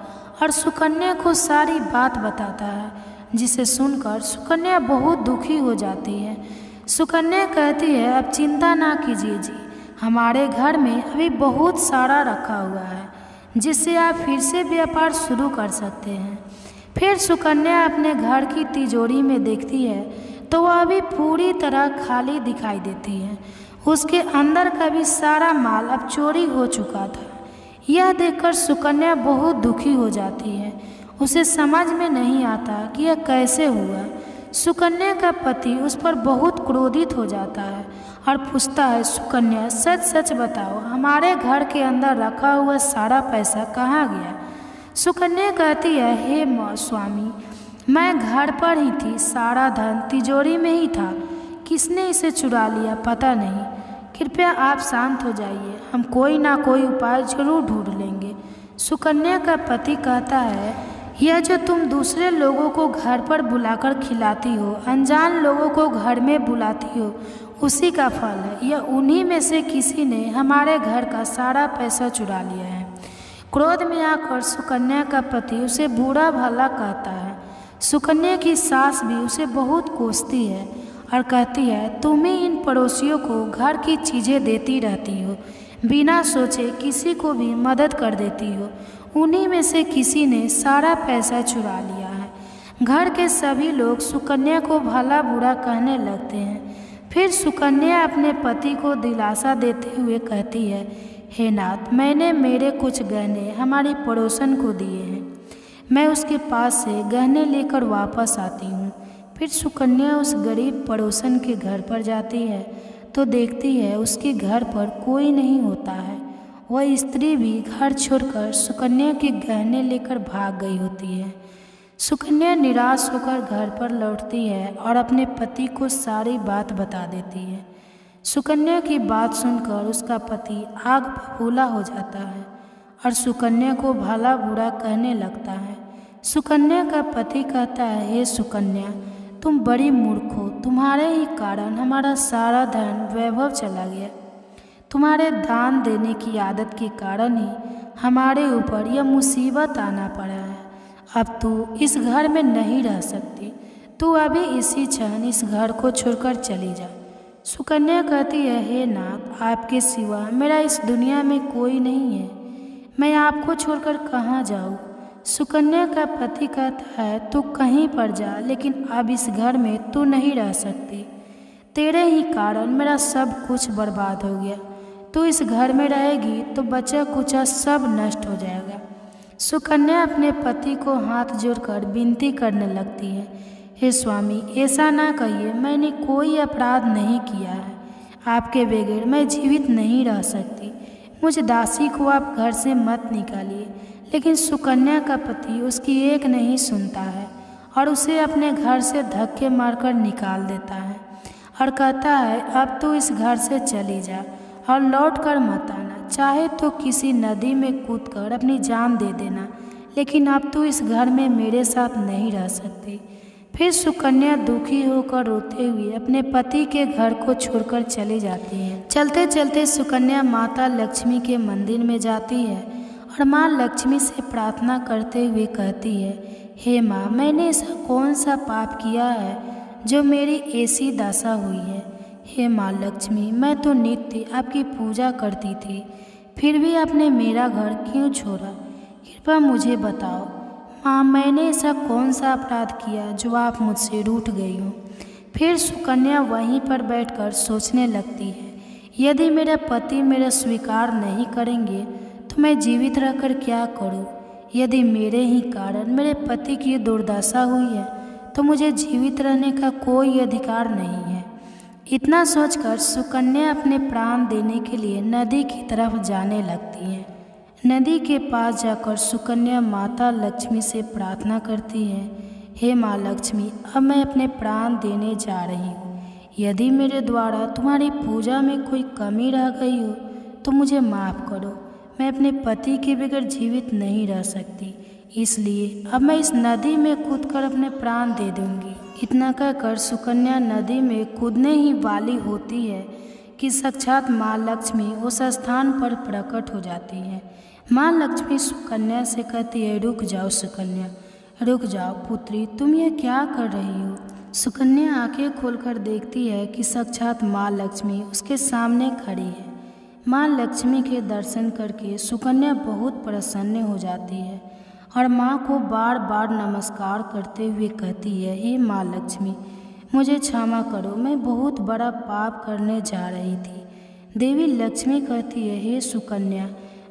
और सुकन्या को सारी बात बताता है, जिसे सुनकर सुकन्या बहुत दुखी हो जाती है। सुकन्या कहती है, अब चिंता ना कीजिए जी, हमारे घर में अभी बहुत सारा रखा हुआ है, जिससे आप फिर से व्यापार शुरू कर सकते हैं। फिर सुकन्या अपने घर की तिजोरी में देखती है तो वह अभी पूरी तरह खाली दिखाई देती है। उसके अंदर का भी सारा माल अब चोरी हो चुका था। यह देखकर सुकन्या बहुत दुखी हो जाती है। उसे समझ में नहीं आता कि यह कैसे हुआ। सुकन्या का पति उस पर बहुत क्रोधित हो जाता है और पूछता है, सुकन्या, सच सच बताओ, हमारे घर के अंदर रखा हुआ सारा पैसा कहाँ गया? सुकन्या कहती है, हे स्वामी, मैं घर पर ही थी, सारा धन तिजोरी में ही था, किसने इसे चुरा लिया पता नहीं। कृपया आप शांत हो जाइए, हम कोई ना कोई उपाय जरूर ढूंढ लेंगे। सुकन्या का पति कहता है, यह जो तुम दूसरे लोगों को घर पर बुलाकर खिलाती हो, अनजान लोगों को घर में बुलाती हो, उसी का फल है। यह उन्हीं में से किसी ने हमारे घर का सारा पैसा चुरा लिया है। क्रोध में आकर सुकन्या का पति उसे बुरा भला कहता है। सुकन्या की सास भी उसे बहुत कोसती है और कहती है, तुम ही इन पड़ोसियों को घर की चीज़ें देती रहती हो, बिना सोचे किसी को भी मदद कर देती हो। उन्हीं में से किसी ने सारा पैसा चुरा लिया है। घर के सभी लोग सुकन्या को भला बुरा कहने लगते हैं। फिर सुकन्या अपने पति को दिलासा देते हुए कहती है, हे नाथ, मैंने मेरे कुछ गहने हमारी पड़ोसन को दिए हैं। मैं उसके पास से गहने लेकर वापस आती हूँ। फिर सुकन्या उस गरीब पड़ोसन के घर पर जाती है तो देखती है उसके घर पर कोई नहीं होता है। वह स्त्री भी घर छोड़कर सुकन्या के गहने लेकर भाग गई होती है। सुकन्या निराश होकर घर पर लौटती है और अपने पति को सारी बात बता देती है। सुकन्या की बात सुनकर उसका पति आग बबूला हो जाता है और सुकन्या को भला बुरा कहने लगता है। सुकन्या का पति कहता है, हे सुकन्या, तुम बड़ी मूर्ख हो। तुम्हारे ही कारण हमारा सारा धन वैभव चला गया। तुम्हारे दान देने की आदत के कारण ही हमारे ऊपर यह मुसीबत आना पड़ा है। अब तू इस घर में नहीं रह सकती। तू अभी इसी क्षण इस घर को छोड़कर चली जा। सुकन्या कहती है, हे नाथ, आपके सिवा मेरा इस दुनिया में कोई नहीं है। मैं आपको छोड़कर कहाँ जाऊँ। सुकन्या का पति कहता है, तू कहीं पर जा, लेकिन अब इस घर में तू नहीं रह सकती। तेरे ही कारण मेरा सब कुछ बर्बाद हो गया। तू इस घर में रहेगी तो बचा कुचा सब नष्ट हो जाएगा। सुकन्या अपने पति को हाथ जोड़कर विनती करने लगती है, हे स्वामी, ऐसा ना कहिए। मैंने कोई अपराध नहीं किया है। आपके बगैर मैं जीवित नहीं रह सकती। मुझ दासी को आप घर से मत निकालिए। लेकिन सुकन्या का पति उसकी एक नहीं सुनता है और उसे अपने घर से धक्के मारकर निकाल देता है और कहता है, अब तू इस घर से चली जा और लौट कर मत आना। चाहे तो किसी नदी में कूदकर अपनी जान दे देना, लेकिन अब तू इस घर में मेरे साथ नहीं रह सकती। फिर सुकन्या दुखी होकर रोते हुए अपने पति के घर को छोड़कर चली जाती है। चलते चलते सुकन्या माता लक्ष्मी के मंदिर में जाती है और माँ लक्ष्मी से प्रार्थना करते हुए कहती है, हे माँ, मैंने ऐसा कौन सा पाप किया है जो मेरी ऐसी दशा हुई है। हे माँ लक्ष्मी, मैं तो नित्य आपकी पूजा करती थी, फिर भी आपने मेरा घर क्यों छोड़ा? कृपया मुझे बताओ। माँ, मैंने ऐसा कौन सा अपराध किया जो आप मुझसे रूठ गई हो? फिर सुकन्या वहीं पर बैठकर सोचने लगती है, यदि मेरा पति मेरा स्वीकार नहीं करेंगे तो मैं जीवित रहकर क्या करूं? यदि मेरे ही कारण मेरे पति की दुर्दशा हुई है तो मुझे जीवित रहने का कोई अधिकार नहीं है। इतना सोचकर सुकन्या अपने प्राण देने के लिए नदी की तरफ जाने लगती है। नदी के पास जाकर सुकन्या माता लक्ष्मी से प्रार्थना करती है, हे माँ लक्ष्मी, अब मैं अपने प्राण देने जा रही हूँ। यदि मेरे द्वारा तुम्हारी पूजा में कोई कमी रह गई हो तो मुझे माफ़ करो। मैं अपने पति के बगैर जीवित नहीं रह सकती, इसलिए अब मैं इस नदी में कूदकर अपने प्राण दे दूंगी। इतना कहकर सुकन्या नदी में कूदने ही वाली होती है कि साक्षात माँ लक्ष्मी उस स्थान पर प्रकट हो जाती है। माँ लक्ष्मी सुकन्या से कहती है, रुक जाओ सुकन्या, रुक जाओ पुत्री, तुम ये क्या कर रही हो? सुकन्या आंखें खोलकर देखती है कि साक्षात माँ लक्ष्मी उसके सामने खड़ी है। माँ लक्ष्मी के दर्शन करके सुकन्या बहुत प्रसन्न हो जाती है और माँ को बार बार नमस्कार करते हुए कहती है, हे माँ लक्ष्मी, मुझे क्षमा करो, मैं बहुत बड़ा पाप करने जा रही थी। देवी लक्ष्मी कहती है, हे सुकन्या,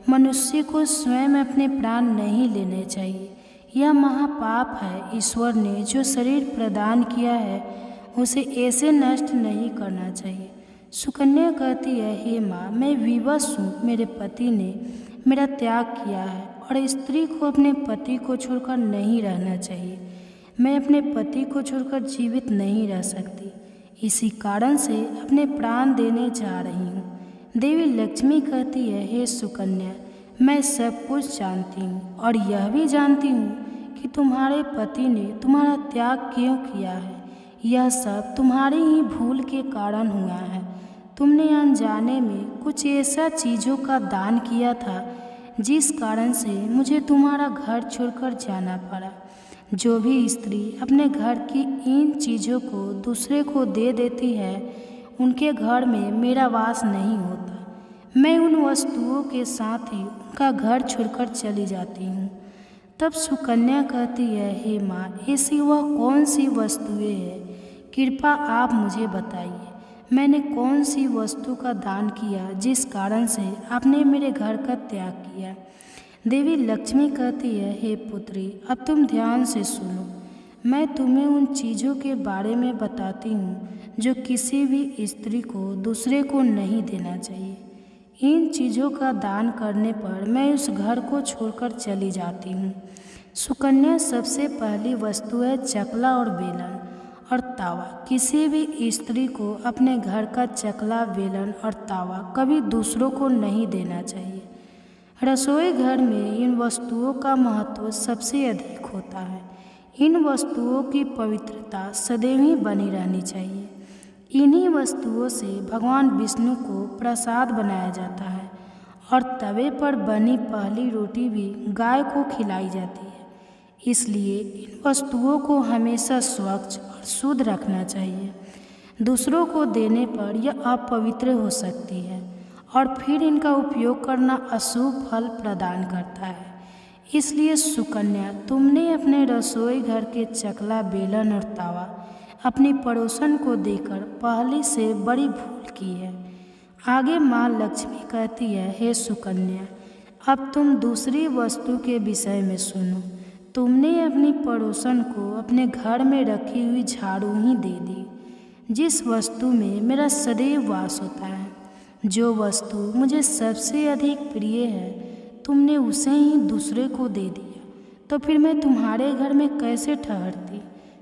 मनुष्य को स्वयं अपने प्राण नहीं लेने चाहिए। यह महापाप है। ईश्वर ने जो शरीर प्रदान किया है उसे ऐसे नष्ट नहीं करना चाहिए। सुकन्या कहती है, हे माँ, मैं विवश हूँ। मेरे पति ने मेरा त्याग किया है और स्त्री को अपने पति को छोड़कर नहीं रहना चाहिए। मैं अपने पति को छोड़कर जीवित नहीं रह सकती, इसी कारण से अपने प्राण देने जा रही हूँ। देवी लक्ष्मी कहती है, हे सुकन्या, मैं सब कुछ जानती हूँ और यह भी जानती हूँ कि तुम्हारे पति ने तुम्हारा त्याग क्यों किया है। यह सब तुम्हारी ही भूल के कारण हुआ है। तुमने अनजाने में कुछ ऐसा चीज़ों का दान किया था जिस कारण से मुझे तुम्हारा घर छोड़कर जाना पड़ा। जो भी स्त्री अपने घर की इन चीज़ों को दूसरे को दे देती है उनके घर में मेरा वास नहीं होता। मैं उन वस्तुओं के साथ ही उनका घर छोड़कर चली जाती हूँ। तब सुकन्या कहती है, हे माँ, ऐसी वह कौन सी वस्तुएं हैं? कृपा आप मुझे बताइए, मैंने कौन सी वस्तु का दान किया जिस कारण से आपने मेरे घर का त्याग किया? देवी लक्ष्मी कहती है, हे पुत्री, अब तुम ध्यान से सुनो। मैं तुम्हें उन चीज़ों के बारे में बताती हूँ जो किसी भी स्त्री को दूसरे को नहीं देना चाहिए। इन चीज़ों का दान करने पर मैं उस घर को छोड़कर चली जाती हूँ। सुकन्या सबसे पहली वस्तु है चकला और बेलन और तावा। किसी भी स्त्री को अपने घर का चकला, बेलन और तावा कभी दूसरों को नहीं देना चाहिए। रसोई घर में इन वस्तुओं का महत्व सबसे अधिक होता है। इन वस्तुओं की पवित्रता सदैव ही बनी रहनी चाहिए। इन्हीं वस्तुओं से भगवान विष्णु को प्रसाद बनाया जाता है और तवे पर बनी पहली रोटी भी गाय को खिलाई जाती है। इसलिए इन वस्तुओं को हमेशा स्वच्छ और शुद्ध रखना चाहिए। दूसरों को देने पर यह अपवित्र हो सकती है और फिर इनका उपयोग करना अशुभ फल प्रदान करता है। इसलिए सुकन्या, तुमने अपने रसोई घर के चकला, बेलन और तावा अपनी पड़ोसन को देकर पहले से बड़ी भूल की है। आगे माँ लक्ष्मी कहती है, हे सुकन्या, अब तुम दूसरी वस्तु के विषय में सुनो। तुमने अपनी पड़ोसन को अपने घर में रखी हुई झाड़ू ही दे दी, जिस वस्तु में मेरा सदैव वास होता है। जो वस्तु मुझे सबसे अधिक प्रिय है, तुमने उसे ही दूसरे को दे दिया, तो फिर मैं तुम्हारे घर में कैसे ठहरती?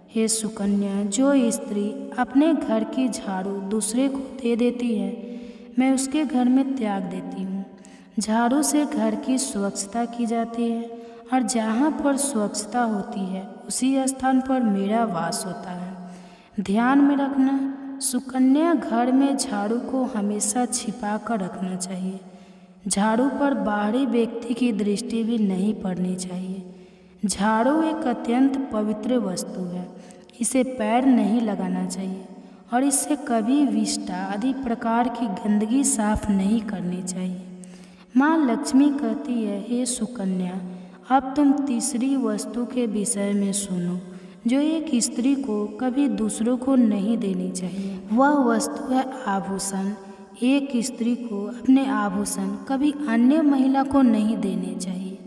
हे सुकन्या, जो स्त्री अपने घर की झाड़ू दूसरे को दे देती है, मैं उसके घर में त्याग देती हूँ। झाड़ू से घर की स्वच्छता की जाती है और जहाँ पर स्वच्छता होती है उसी स्थान पर मेरा वास होता है। ध्यान में रखना, सुकन्या, घर में झाड़ू को हमेशा छिपा कर रखना चाहिए। झाड़ू पर बाहरी व्यक्ति की दृष्टि भी नहीं पड़नी चाहिए। झाड़ू एक अत्यंत पवित्र वस्तु है। इसे पैर नहीं लगाना चाहिए और इससे कभी विष्ठा आदि प्रकार की गंदगी साफ नहीं करनी चाहिए। माँ लक्ष्मी कहती है, हे सुकन्या, अब तुम तीसरी वस्तु के विषय में सुनो जो एक स्त्री को कभी दूसरों को नहीं देनी चाहिए। वह वस्तु है आभूषण। एक स्त्री को अपने आभूषण कभी अन्य महिला को नहीं देने चाहिए।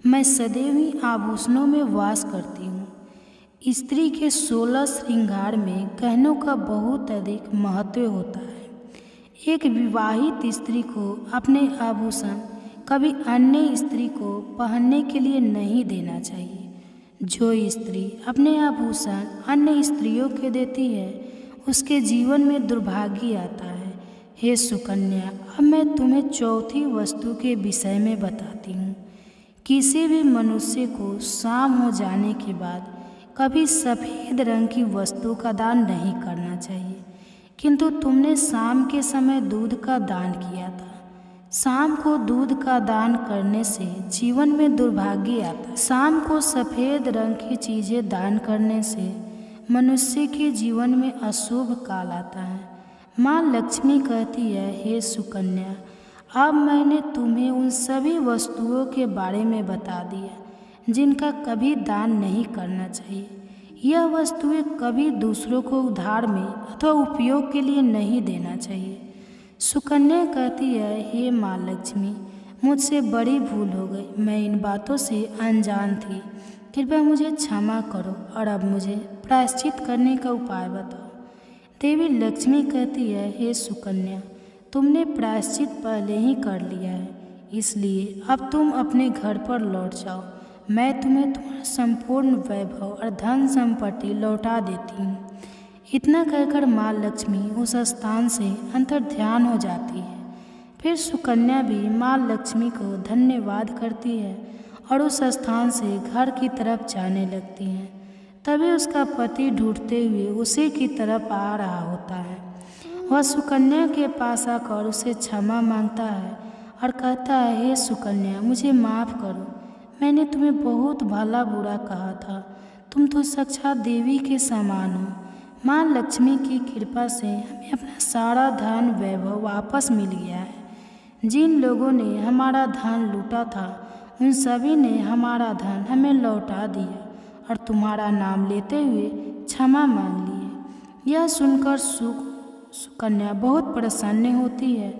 मैं सदैव ही आभूषणों में वास करती हूँ। स्त्री के 16 श्रृंगार में गहनों का बहुत अधिक महत्व होता है। एक विवाहित स्त्री को अपने आभूषण कभी अन्य स्त्री को पहनने के लिए नहीं देना चाहिए। जो स्त्री अपने आभूषण अन्य स्त्रियों के देती है उसके जीवन में दुर्भाग्य आता है। हे सुकन्या, अब मैं तुम्हें चौथी वस्तु के विषय में बताती हूँ। किसी भी मनुष्य को शाम हो जाने के बाद कभी सफ़ेद रंग की वस्तु का दान नहीं करना चाहिए, किंतु तुमने शाम के समय दूध का दान किया था। शाम को दूध का दान करने से जीवन में दुर्भाग्य आता है। शाम को सफ़ेद रंग की चीज़ें दान करने से मनुष्य के जीवन में अशुभ काल आता है। माँ लक्ष्मी कहती है, हे सुकन्या, अब मैंने तुम्हें उन सभी वस्तुओं के बारे में बता दिया जिनका कभी दान नहीं करना चाहिए। यह वस्तुएं कभी दूसरों को उधार में अथवा उपयोग के लिए नहीं देना चाहिए। सुकन्या कहती है, हे माँ लक्ष्मी, मुझसे बड़ी भूल हो गई। मैं इन बातों से अनजान थी। कृपया मुझे क्षमा करो और अब मुझे प्रायश्चित करने का उपाय बताओ। देवी लक्ष्मी कहती है, हे सुकन्या, तुमने प्रायश्चित पहले ही कर लिया है, इसलिए अब तुम अपने घर पर लौट जाओ। मैं तुम्हें तुम्हारा संपूर्ण वैभव और धन संपत्ति लौटा देती हूँ। इतना कहकर माँ लक्ष्मी उस स्थान से अंतर्ध्यान हो जाती है। फिर सुकन्या भी माँ लक्ष्मी को धन्यवाद करती है और उस स्थान से घर की तरफ जाने लगती हैं। तभी उसका पति ढूंढते हुए उसी की तरफ आ रहा होता है। वह सुकन्या के पास आकर उसे क्षमा मांगता है और कहता है, हे सुकन्या, मुझे माफ़ करो, मैंने तुम्हें बहुत भला बुरा कहा था। तुम तो साक्षात देवी के समान हो। माँ लक्ष्मी की कृपा से हमें अपना सारा धन वैभव वापस मिल गया है। जिन लोगों ने हमारा धन लूटा था उन सभी ने हमारा धन हमें लौटा दिया और तुम्हारा नाम लेते हुए क्षमा मांग लिए। यह सुनकर सुकन्या बहुत प्रसन्न होती है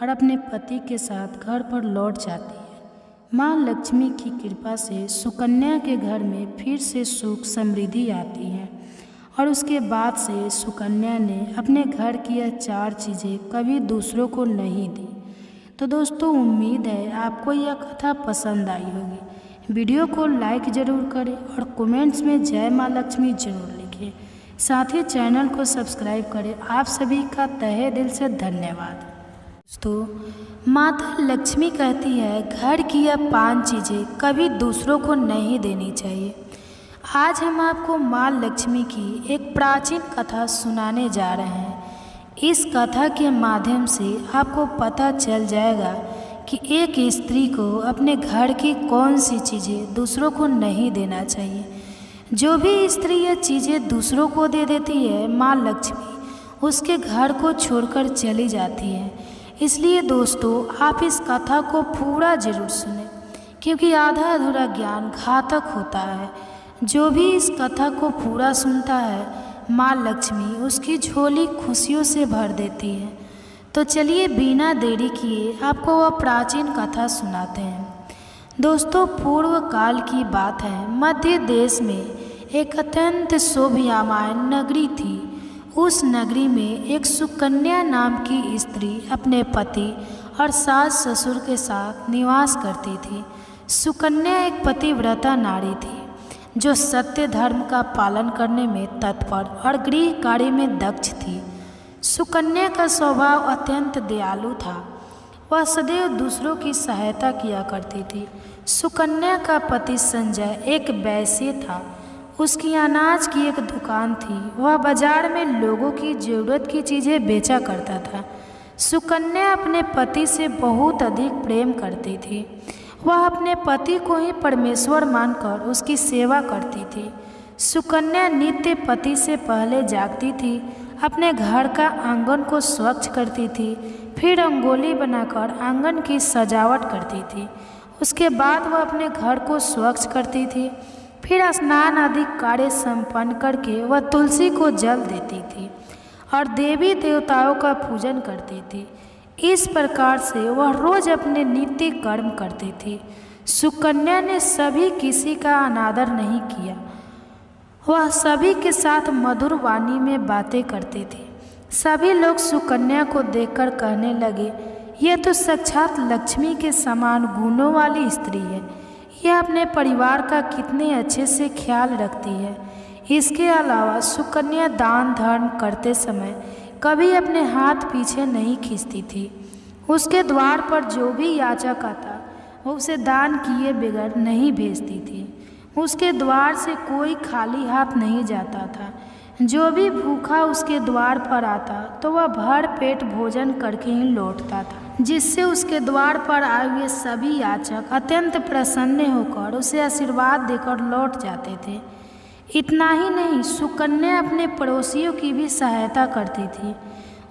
और अपने पति के साथ घर पर लौट जाती है। माँ लक्ष्मी की कृपा से सुकन्या के घर में फिर से सुख समृद्धि आती है और उसके बाद से सुकन्या ने अपने घर की यह 4 चीज़ें कभी दूसरों को नहीं दी। तो दोस्तों, उम्मीद है आपको यह कथा पसंद आई होगी। वीडियो को लाइक ज़रूर करें और कमेंट्स में जय माँ लक्ष्मी ज़रूर लिखें। साथ ही चैनल को सब्सक्राइब करें। आप सभी का तहे दिल से धन्यवाद। दोस्तों, माता लक्ष्मी कहती है, घर की यह 5 चीज़ें कभी दूसरों को नहीं देनी चाहिए। आज हम आपको माँ लक्ष्मी की एक प्राचीन कथा सुनाने जा रहे हैं। इस कथा के माध्यम से आपको पता चल जाएगा कि एक स्त्री को अपने घर की कौन सी चीज़ें दूसरों को नहीं देना चाहिए। जो भी स्त्री ये चीज़ें दूसरों को दे देती है, माँ लक्ष्मी उसके घर को छोड़कर चली जाती है। इसलिए दोस्तों, आप इस कथा को पूरा ज़रूर सुनें, क्योंकि आधा अधूरा ज्ञान घातक होता है। जो भी इस कथा को पूरा सुनता है, माँ लक्ष्मी उसकी झोली खुशियों से भर देती है। तो चलिए बिना देरी किए आपको वह प्राचीन कथा सुनाते हैं। दोस्तों, पूर्व काल की बात है। मध्य देश में एक अत्यंत शोभायमान नगरी थी। उस नगरी में एक सुकन्या नाम की स्त्री अपने पति और सास ससुर के साथ निवास करती थी। सुकन्या एक पतिव्रता नारी थी जो सत्य धर्म का पालन करने में तत्पर और गृह कार्य में दक्ष थी। सुकन्या का स्वभाव अत्यंत दयालु था। वह सदैव दूसरों की सहायता किया करती थी। सुकन्या का पति संजय एक वैश्य था। उसकी अनाज की एक दुकान थी। वह बाजार में लोगों की ज़रूरत की चीज़ें बेचा करता था। सुकन्या अपने पति से बहुत अधिक प्रेम करती थी। वह अपने पति को ही परमेश्वर मानकर उसकी सेवा करती थी। सुकन्या नित्य पति से पहले जागती थी, अपने घर का आंगन को स्वच्छ करती थी, फिर रंगोली बनाकर आंगन की सजावट करती थी। उसके बाद वह अपने घर को स्वच्छ करती थी। फिर स्नान आदि कार्य संपन्न करके वह तुलसी को जल देती थी और देवी देवताओं का पूजन करती थी। इस प्रकार से वह रोज अपने नित्य कर्म करती थी। सुकन्या ने सभी किसी का अनादर नहीं किया। वह सभी के साथ मधुर वाणी में बातें करती थी। सभी लोग सुकन्या को देखकर कहने लगे, यह तो साक्षात लक्ष्मी के समान गुणों वाली स्त्री है। यह अपने परिवार का कितने अच्छे से ख्याल रखती है। इसके अलावा सुकन्या दान धर्म करते समय कभी अपने हाथ पीछे नहीं खींचती थी। उसके द्वार पर जो भी याचक आता वो उसे दान किए बगैर नहीं भेजती थी। उसके द्वार से कोई खाली हाथ नहीं जाता था। जो भी भूखा उसके द्वार पर आता तो वह भर पेट भोजन करके ही लौटता था, जिससे उसके द्वार पर आए हुए सभी याचक अत्यंत प्रसन्न होकर उसे आशीर्वाद देकर लौट जाते थे। इतना ही नहीं, सुकन्या अपने पड़ोसियों की भी सहायता करती थी।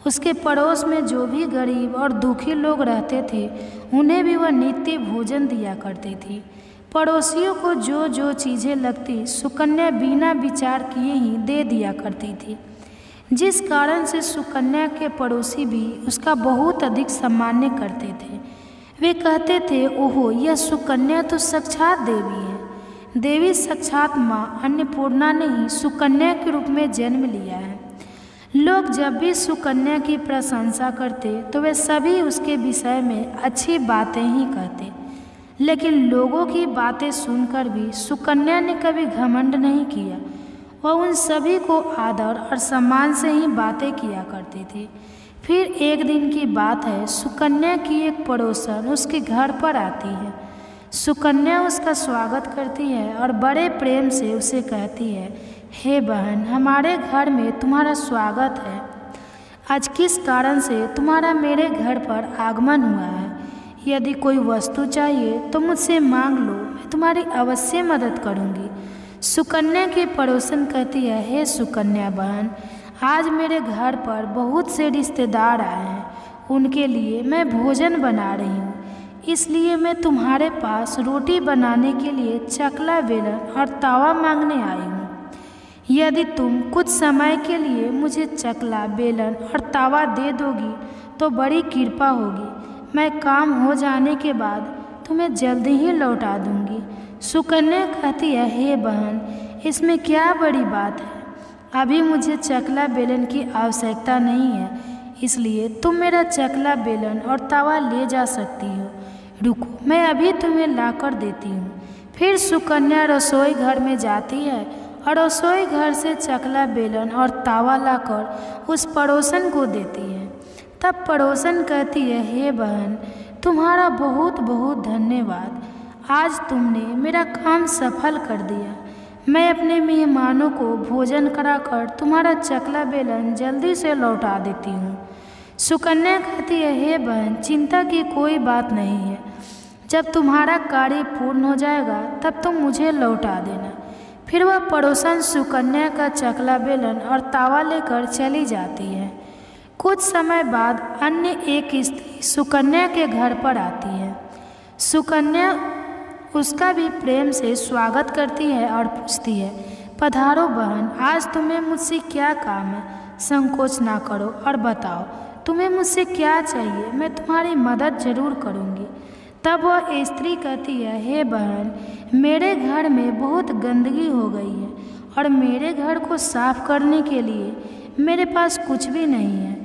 उसके पड़ोस में जो भी गरीब और दुखी लोग रहते थे उन्हें भी वह नित्य भोजन दिया करती थी। पड़ोसियों को जो जो चीज़ें लगती सुकन्या बिना विचार किए ही दे दिया करती थी, जिस कारण से सुकन्या के पड़ोसी भी उसका बहुत अधिक सम्मान करते थे। वे कहते थे, ओहो, यह सुकन्या तो साक्षात देवी है। देवी साक्षात माँ अन्नपूर्णा ने ही सुकन्या के रूप में जन्म लिया है। लोग जब भी सुकन्या की प्रशंसा करते तो वे सभी उसके विषय में अच्छी बातें ही कहते, लेकिन लोगों की बातें सुनकर भी सुकन्या ने कभी घमंड नहीं किया। वह उन सभी को आदर और सम्मान से ही बातें किया करती थी। फिर एक दिन की बात है, सुकन्या की एक पड़ोसन उसके घर पर आती है। सुकन्या उसका स्वागत करती है और बड़े प्रेम से उसे कहती है, हे बहन, हमारे घर में तुम्हारा स्वागत है। आज किस कारण से तुम्हारा मेरे घर पर आगमन हुआ है? यदि कोई वस्तु चाहिए तो मुझसे मांग लो, मैं तुम्हारी अवश्य मदद करूंगी। सुकन्या की पड़ोसन कहती है, हे सुकन्या बहन, आज मेरे घर पर बहुत से रिश्तेदार आए हैं, उनके लिए मैं भोजन बना रही हूँ, इसलिए मैं तुम्हारे पास रोटी बनाने के लिए चकला, बेलन और तवा मांगने आई हूँ। यदि तुम कुछ समय के लिए मुझे चकला, बेलन और तवा दे दोगी तो बड़ी कृपा होगी। मैं काम हो जाने के बाद तुम्हें जल्दी ही लौटा दूंगी। सुकन्या कहती है, हे बहन, इसमें क्या बड़ी बात है? अभी मुझे चकला, बेलन की आवश्यकता नहीं है, इसलिए तुम मेरा चकला, बेलन और तवा ले जा सकती हो। रुको, मैं अभी तुम्हें लाकर देती हूँ। फिर सुकन्या रसोई घर में जाती है और रसोई घर से चकला, बेलन और तवा लाकर उस पड़ोसन को देती है। तब पड़ोसन कहती है, हे बहन, तुम्हारा बहुत बहुत धन्यवाद। आज तुमने मेरा काम सफल कर दिया। मैं अपने मेहमानों को भोजन कराकर तुम्हारा चकला, बेलन जल्दी से लौटा देती हूँ। सुकन्या कहती है, हे बहन, चिंता की कोई बात नहीं है। जब तुम्हारा कार्य पूर्ण हो जाएगा तब तुम मुझे लौटा देना। फिर वह पड़ोसन सुकन्या का चकला, बेलन और तवा लेकर चली जाती है। कुछ समय बाद अन्य एक स्त्री सुकन्या के घर पर आती है। सुकन्या उसका भी प्रेम से स्वागत करती है और पूछती है, पधारो बहन, आज तुम्हें मुझसे क्या काम है? संकोच ना करो और बताओ, तुम्हें मुझसे क्या चाहिए? मैं तुम्हारी मदद जरूर करूँगी। तब वह स्त्री कहती है, हे बहन, मेरे घर में बहुत गंदगी हो गई है और मेरे घर को साफ करने के लिए मेरे पास कुछ भी नहीं है,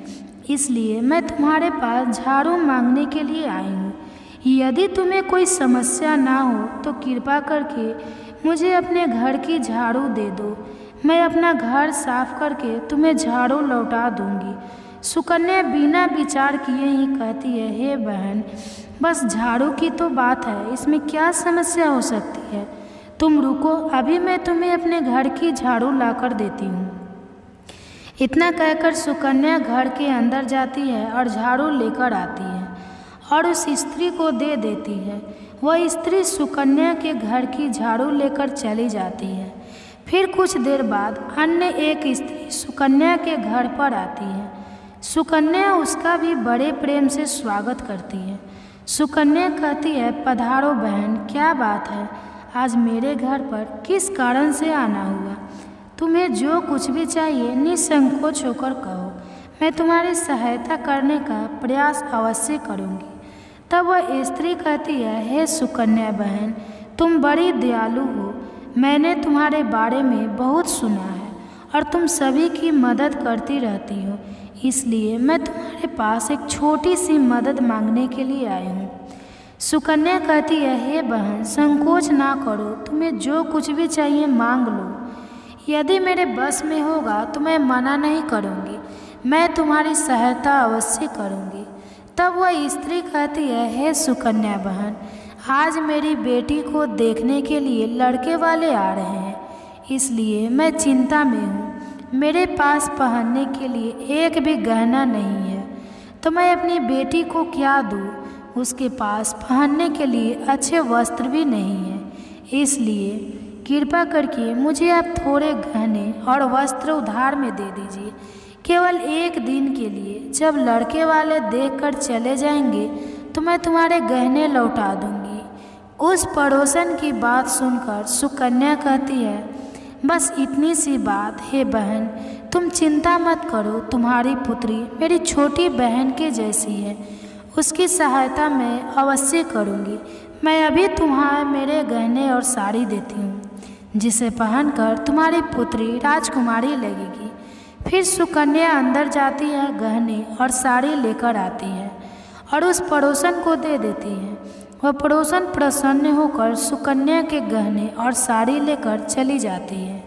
इसलिए मैं तुम्हारे पास झाड़ू मांगने के लिए आई हूँ। यदि तुम्हें कोई समस्या ना हो तो कृपा करके मुझे अपने घर की झाड़ू दे दो। मैं अपना घर साफ करके तुम्हें झाड़ू लौटा दूंगी। सुकन्या बिना विचार किए ही कहती है, हे बहन, बस झाड़ू की तो बात है, इसमें क्या समस्या हो सकती है? तुम रुको, अभी मैं तुम्हें अपने घर की झाड़ू लाकर देती हूँ। इतना कहकर सुकन्या घर के अंदर जाती है और झाड़ू लेकर आती है और उस स्त्री को दे देती है। वह स्त्री सुकन्या के घर की झाड़ू लेकर चली जाती है। फिर कुछ देर बाद अन्य एक स्त्री सुकन्या के घर पर आती है। सुकन्या उसका भी बड़े प्रेम से स्वागत करती है। सुकन्या कहती है, पधारो बहन, क्या बात है? आज मेरे घर पर किस कारण से आना हुआ? तुम्हें जो कुछ भी चाहिए निसंकोच होकर कहो, मैं तुम्हारी सहायता करने का प्रयास अवश्य करूँगी। तब वह स्त्री कहती है, हे सुकन्या बहन, तुम बड़ी दयालु हो। मैंने तुम्हारे बारे में बहुत सुना है और तुम सभी की मदद करती रहती हो, इसलिए मैं तुम्हारे पास एक छोटी सी मदद मांगने के लिए आई हूँ। सुकन्या कहती है, हे बहन, संकोच ना करो, तुम्हें जो कुछ भी चाहिए मांग लो। यदि मेरे बस में होगा तो मैं मना नहीं करूँगी, मैं तुम्हारी सहायता अवश्य करूँगी। तब वह स्त्री कहती है, हे सुकन्या बहन, आज मेरी बेटी को देखने के लिए लड़के वाले आ रहे हैं, इसलिए मैं चिंता में हूँ। मेरे पास पहनने के लिए एक भी गहना नहीं है, तो मैं अपनी बेटी को क्या दूँ? उसके पास पहनने के लिए अच्छे वस्त्र भी नहीं है, इसलिए कृपा करके मुझे आप थोड़े गहने और वस्त्र उधार में दे दीजिए, केवल एक दिन के लिए। जब लड़के वाले देखकर चले जाएंगे तो मैं तुम्हारे गहने लौटा दूंगी। उस पड़ोसन की बात सुनकर सुकन्या कहती है, बस इतनी सी बात, हे बहन, तुम चिंता मत करो, तुम्हारी पुत्री मेरी छोटी बहन के जैसी है, उसकी सहायता मैं अवश्य करूंगी। मैं अभी तुम्हारे मेरे गहने और साड़ी देती हूँ, जिसे पहनकर तुम्हारी पुत्री राजकुमारी लगेगी। फिर सुकन्या अंदर जाती है, गहने और साड़ी लेकर आती है और उस पड़ोसन को दे देती है। वह पड़ोसन प्रसन्न होकर सुकन्या के गहने और साड़ी लेकर चली जाती है।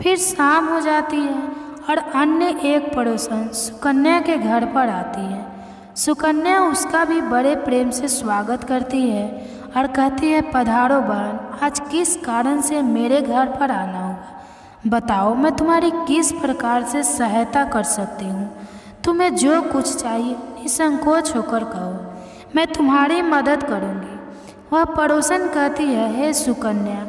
फिर शाम हो जाती है और अन्य एक पड़ोसन सुकन्या के घर पर आती है। सुकन्या उसका भी बड़े प्रेम से स्वागत करती है और कहती है, पधारो बहन, आज किस कारण से मेरे घर पर आना हुआ? बताओ, मैं तुम्हारी किस प्रकार से सहायता कर सकती हूँ? तुम्हें जो कुछ चाहिए निसंकोच होकर कहो, मैं तुम्हारी मदद करूँगी। वह पड़ोसन कहती है, हे सुकन्या,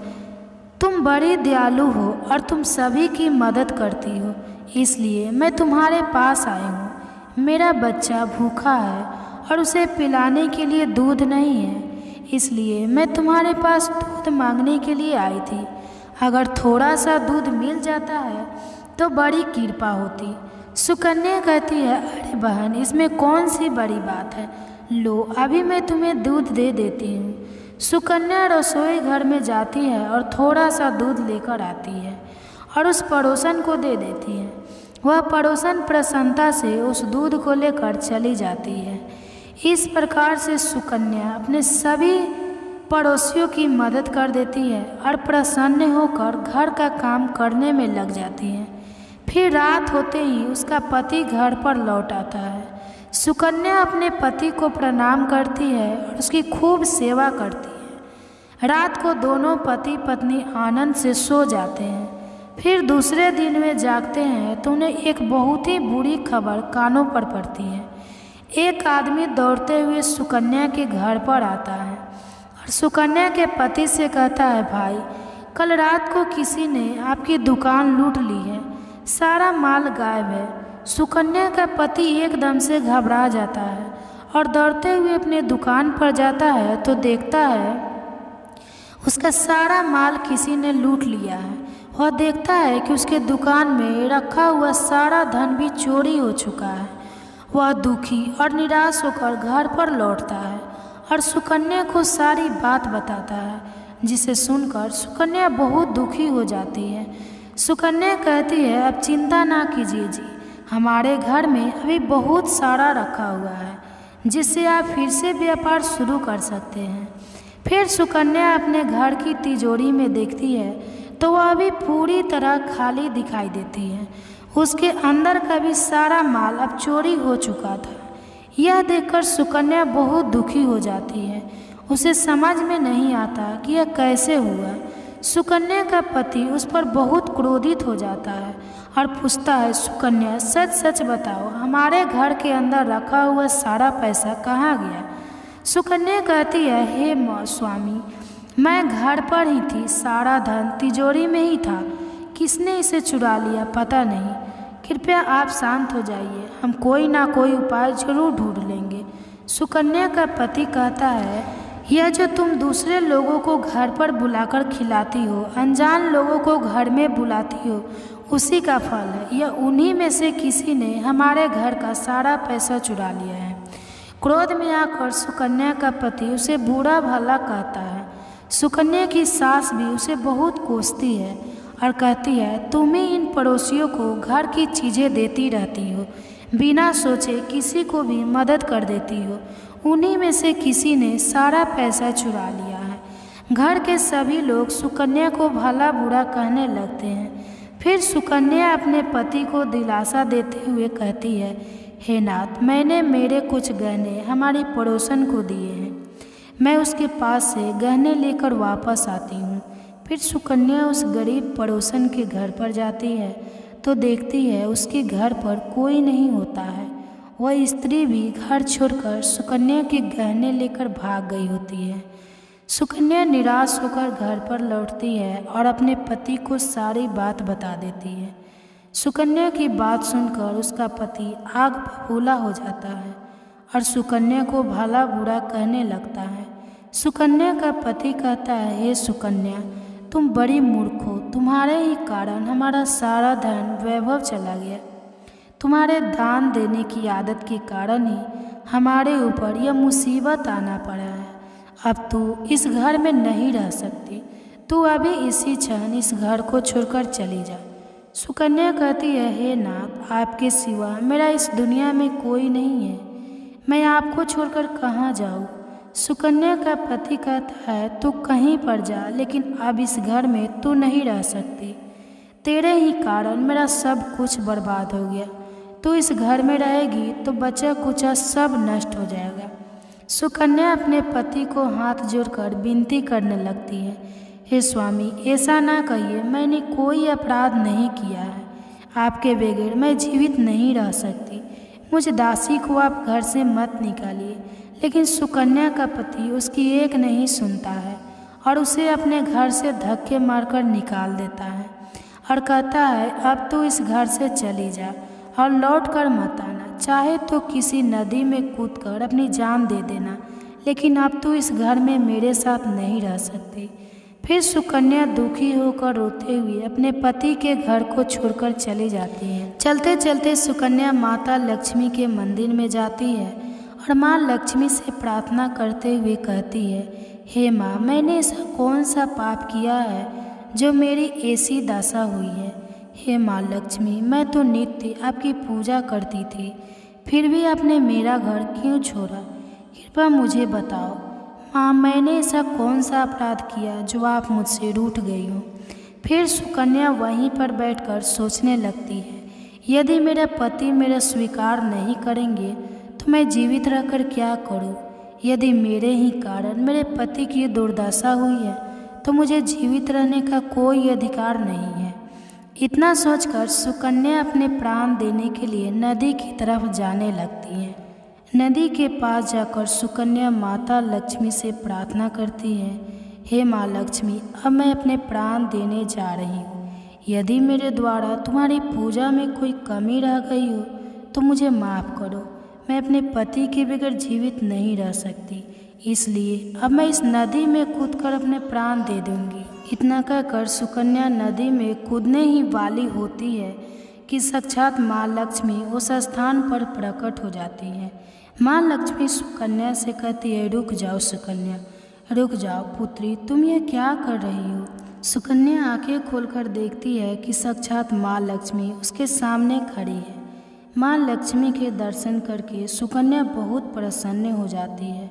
तुम बड़ी दयालु हो और तुम सभी की मदद करती हो, इसलिए मैं तुम्हारे पास आई हूँ। मेरा बच्चा भूखा है और उसे पिलाने के लिए दूध नहीं है, इसलिए मैं तुम्हारे पास दूध मांगने के लिए आई थी। अगर थोड़ा सा दूध मिल जाता है तो बड़ी कृपा होती। सुकन्या कहती है, अरे बहन, इसमें कौन सी बड़ी बात है, लो अभी मैं तुम्हें दूध दे देती हूँ। सुकन्या रसोई घर में जाती है और थोड़ा सा दूध लेकर आती है और उस पड़ोसन को दे देती है। वह पड़ोसन प्रसन्नता से उस दूध को लेकर चली जाती है। इस प्रकार से सुकन्या अपने सभी पड़ोसियों की मदद कर देती है और प्रसन्न होकर घर का काम करने में लग जाती है। फिर रात होते ही उसका पति घर पर लौट आता है। सुकन्या अपने पति को प्रणाम करती है और उसकी खूब सेवा करती है। रात को दोनों पति पत्नी आनंद से सो जाते हैं। फिर दूसरे दिन वे जागते हैं तो उन्हें एक बहुत ही बुरी खबर कानों पर पड़ती है। एक आदमी दौड़ते हुए सुकन्या के घर पर आता है और सुकन्या के पति से कहता है, भाई, कल रात को किसी ने आपकी दुकान लूट ली है, सारा माल गायब है। सुकन्या का पति एकदम से घबरा जाता है और दौड़ते हुए अपने दुकान पर जाता है तो देखता है उसका सारा माल किसी ने लूट लिया है। वह देखता है कि उसके दुकान में रखा हुआ सारा धन भी चोरी हो चुका है। वह दुखी और निराश होकर घर पर लौटता है और सुकन्या को सारी बात बताता है, जिसे सुनकर सुकन्या बहुत दुखी हो जाती है। सुकन्या कहती है, अब चिंता ना कीजिए जी, हमारे घर में अभी बहुत सारा रखा हुआ है, जिससे आप फिर से व्यापार शुरू कर सकते हैं। फिर सुकन्या अपने घर की तिजोरी में देखती है तो वह अभी पूरी तरह खाली दिखाई देती है। उसके अंदर का भी सारा माल अब चोरी हो चुका था। यह देखकर सुकन्या बहुत दुखी हो जाती है। उसे समझ में नहीं आता कि यह कैसे हुआ। सुकन्या का पति उस पर बहुत क्रोधित हो जाता है और पूछता है, सुकन्या, सच सच बताओ, हमारे घर के अंदर रखा हुआ सारा पैसा कहाँ गया? सुकन्या कहती है, हे स्वामी, मैं घर पर ही थी, सारा धन तिजोरी में ही था, किसने इसे चुरा लिया पता नहीं। कृपया आप शांत हो जाइए, हम कोई ना कोई उपाय जरूर ढूंढ लेंगे। सुकन्या का पति कहता है, यह जो तुम दूसरे लोगों को घर पर बुलाकर खिलाती हो, अनजान लोगों को घर में बुलाती हो, उसी का फल है। यह उन्हीं में से किसी ने हमारे घर का सारा पैसा चुरा लिया है। क्रोध में आकर सुकन्या का पति उसे बुरा भला कहता है। सुकन्या की सास भी उसे बहुत कोसती है और कहती है, तुम ही इन पड़ोसियों को घर की चीज़ें देती रहती हो, बिना सोचे किसी को भी मदद कर देती हो। उन्हीं में से किसी ने सारा पैसा चुरा लिया है। घर के सभी लोग सुकन्या को भला बुरा कहने लगते हैं। फिर सुकन्या अपने पति को दिलासा देते हुए कहती है, हे नाथ, मैंने मेरे कुछ गहने हमारी पड़ोसन को दिए हैं, मैं उसके पास से गहने लेकर वापस आती हूँ। फिर सुकन्या उस गरीब पड़ोसन के घर पर जाती है तो देखती है उसके घर पर कोई नहीं होता है। वह स्त्री भी घर छोड़कर सुकन्या के गहने लेकर भाग गई होती है। सुकन्या निराश होकर घर पर लौटती है और अपने पति को सारी बात बता देती है। सुकन्या की बात सुनकर उसका पति आग बबूला हो जाता है और सुकन्या को भला बुरा कहने लगता है। सुकन्या का पति कहता है, हे सुकन्या, तुम बड़ी मूर्ख हो, तुम्हारे ही कारण हमारा सारा धन वैभव चला गया। तुम्हारे दान देने की आदत के कारण ही हमारे ऊपर यह मुसीबत आना पड़ा है। अब तू इस घर में नहीं रह सकती, तू अभी इसी क्षण इस घर को छोड़कर चली जा। सुकन्या कहती है, हे नाथ, आपके सिवा मेरा इस दुनिया में कोई नहीं है, मैं आपको छोड़कर कहाँ जाऊँ। सुकन्या का पति कहता है, तू कहीं पर जा, लेकिन अब इस घर में तू नहीं रह सकती। तेरे ही कारण मेरा सब कुछ बर्बाद हो गया। तू इस घर में रहेगी तो बचा कुचा सब नष्ट हो जाएगा। सुकन्या अपने पति को हाथ जोड़कर विनती करने लगती है, हे स्वामी, ऐसा ना कहिए, मैंने कोई अपराध नहीं किया है। आपके बगैर मैं जीवित नहीं रह सकती। मुझ दासी को आप घर से मत निकालिए। लेकिन सुकन्या का पति उसकी एक नहीं सुनता है और उसे अपने घर से धक्के मारकर निकाल देता है और कहता है, अब तू इस घर से चली जा और लौट कर मत आना। चाहे तो किसी नदी में कूदकर अपनी जान दे देना, लेकिन अब तू इस घर में मेरे साथ नहीं रह सकती। फिर सुकन्या दुखी होकर रोते हुए अपने पति के घर को छोड़कर चली जाती है। चलते चलते सुकन्या माता लक्ष्मी के मंदिर में जाती है और माँ लक्ष्मी से प्रार्थना करते हुए कहती है, हे माँ, मैंने ऐसा कौन सा पाप किया है जो मेरी ऐसी दशा हुई है। हे माँ लक्ष्मी, मैं तो नित्य आपकी पूजा करती थी, फिर भी आपने मेरा घर क्यों छोड़ा? कृपया मुझे बताओ। माँ, मैंने ऐसा कौन सा अपराध किया जो आप मुझसे रूठ गई हो? फिर सुकन्या वहीं पर बैठकर सोचने लगती है, यदि मेरा पति मेरा स्वीकार नहीं करेंगे तो मैं जीवित रहकर क्या करूँ? यदि मेरे ही कारण मेरे पति की दुर्दशा हुई है तो मुझे जीवित रहने का कोई अधिकार नहीं है। इतना सोचकर सुकन्या अपने प्राण देने के लिए नदी की तरफ जाने लगती है। नदी के पास जाकर सुकन्या माता लक्ष्मी से प्रार्थना करती है, हे माँ लक्ष्मी, अब मैं अपने प्राण देने जा रही हूँ। यदि मेरे द्वारा तुम्हारी पूजा में कोई कमी रह गई हो तो मुझे माफ़ करो। मैं अपने पति के बगैर जीवित नहीं रह सकती, इसलिए अब मैं इस नदी में कूदकर अपने प्राण दे दूंगी। इतना कहकर सुकन्या नदी में कूदने ही वाली होती है कि साक्षात माँ लक्ष्मी उस स्थान पर प्रकट हो जाती है। माँ लक्ष्मी सुकन्या से कहती है, रुक जाओ सुकन्या, रुक जाओ पुत्री, तुम ये क्या कर रही हो? सुकन्या आंखें खोलकर देखती है कि साक्षात माँ लक्ष्मी उसके सामने खड़ी है। माँ लक्ष्मी के दर्शन करके सुकन्या बहुत प्रसन्न हो जाती है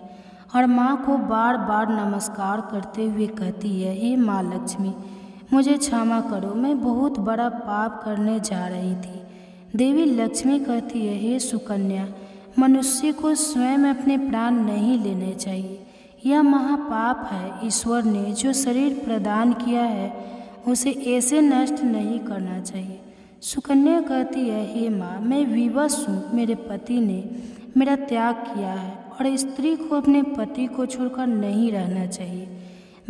और माँ को बार बार नमस्कार करते हुए कहती है, हे माँ लक्ष्मी, मुझे क्षमा करो, मैं बहुत बड़ा पाप करने जा रही थी। देवी लक्ष्मी कहती है, हे सुकन्या, मनुष्य को स्वयं अपने प्राण नहीं लेने चाहिए, यह महापाप है। ईश्वर ने जो शरीर प्रदान किया है उसे ऐसे नष्ट नहीं करना चाहिए। सुकन्या कहती है, हे माँ, मैं विवश हूँ, मेरे पति ने मेरा त्याग किया है और स्त्री को अपने पति को छोड़कर नहीं रहना चाहिए।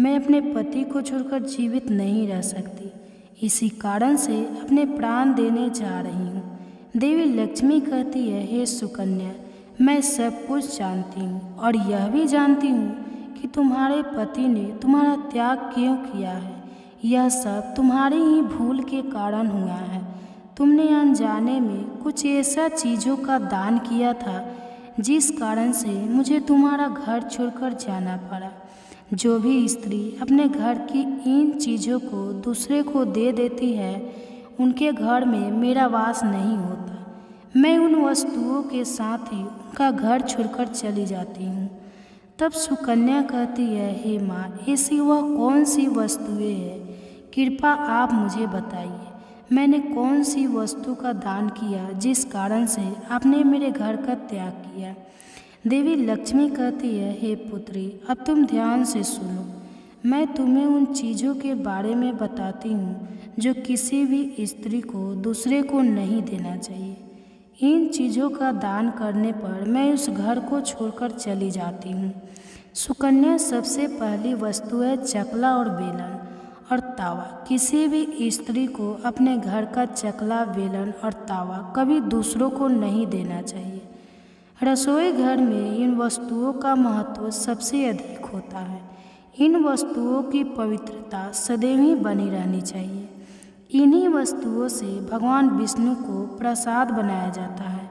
मैं अपने पति को छोड़कर जीवित नहीं रह सकती, इसी कारण से अपने प्राण देने जा रही हूँ। देवी लक्ष्मी कहती है, हे सुकन्या, मैं सब कुछ जानती हूँ और यह भी जानती हूँ कि तुम्हारे पति ने तुम्हारा त्याग क्यों किया है। यह सब तुम्हारी ही भूल के कारण हुआ है। तुमने अनजाने में कुछ ऐसा चीज़ों का दान किया था जिस कारण से मुझे तुम्हारा घर छोड़कर जाना पड़ा। जो भी स्त्री अपने घर की इन चीज़ों को दूसरे को दे देती है उनके घर में मेरा वास नहीं होता। मैं उन वस्तुओं के साथ ही उनका घर छोड़कर चली जाती हूँ। तब सुकन्या कहती है, हे माँ, ऐसी वह कौन सी वस्तुएं हैं? कृपा आप मुझे बताइए, मैंने कौन सी वस्तु का दान किया जिस कारण से आपने मेरे घर का त्याग किया? देवी लक्ष्मी कहती है, हे पुत्री, अब तुम ध्यान से सुनो। मैं तुम्हें उन चीज़ों के बारे में बताती हूँ जो किसी भी स्त्री को दूसरे को नहीं देना चाहिए। इन चीज़ों का दान करने पर मैं उस घर को छोड़कर चली जाती हूँ। सुकन्या सबसे पहली वस्तु है चकला और बेलन और तावा। किसी भी स्त्री को अपने घर का चकला, बेलन और तावा कभी दूसरों को नहीं देना चाहिए। रसोई घर में इन वस्तुओं का महत्व सबसे अधिक होता है। इन वस्तुओं की पवित्रता सदैव ही बनी रहनी चाहिए। इन्हीं वस्तुओं से भगवान विष्णु को प्रसाद बनाया जाता है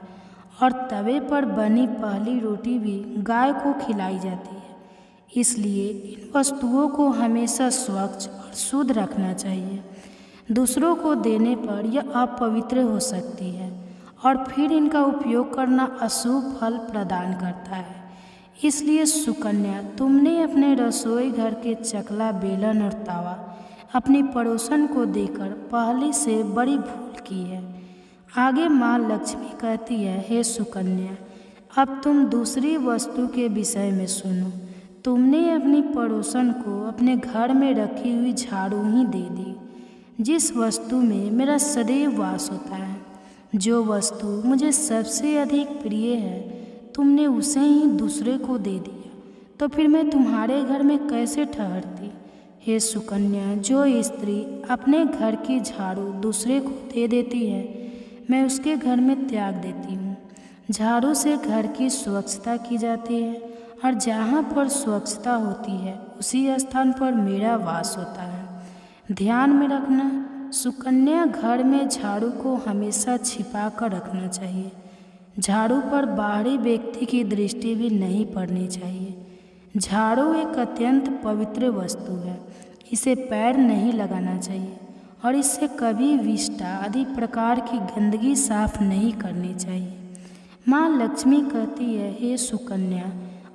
और तवे पर बनी पहली रोटी भी गाय को खिलाई जाती है। इसलिए इन वस्तुओं को हमेशा स्वच्छ और शुद्ध रखना चाहिए। दूसरों को देने पर यह अपवित्र हो सकती है और फिर इनका उपयोग करना अशुभ फल प्रदान करता है। इसलिए सुकन्या, तुमने अपने रसोई घर के चकला, बेलन और तावा अपनी पड़ोसन को देकर पहले से बड़ी भूल की है। आगे माँ लक्ष्मी कहती है, हे सुकन्या, अब तुम दूसरी वस्तु के विषय में सुनो। तुमने अपनी पड़ोसन को अपने घर में रखी हुई झाड़ू ही दे दी, जिस वस्तु में मेरा सदैव वास होता है। जो वस्तु मुझे सबसे अधिक प्रिय है, तुमने उसे ही दूसरे को दे दिया, तो फिर मैं तुम्हारे घर में कैसे ठहरती। हे सुकन्या, जो स्त्री अपने घर की झाड़ू दूसरे को दे देती है, मैं उसके घर में त्याग देती हूँ। झाड़ू से घर की स्वच्छता की जाती है, और जहाँ पर स्वच्छता होती है उसी स्थान पर मेरा वास होता है। ध्यान में रखना, सुकन्या, घर में झाड़ू को हमेशा छिपा कर रखना चाहिए। झाड़ू पर बाहरी व्यक्ति की दृष्टि भी नहीं पड़नी चाहिए। झाड़ू एक अत्यंत पवित्र वस्तु है, इसे पैर नहीं लगाना चाहिए और इससे कभी विष्ठा आदि प्रकार की गंदगी साफ नहीं करनी चाहिए। माँ लक्ष्मी कहती है, हे सुकन्या,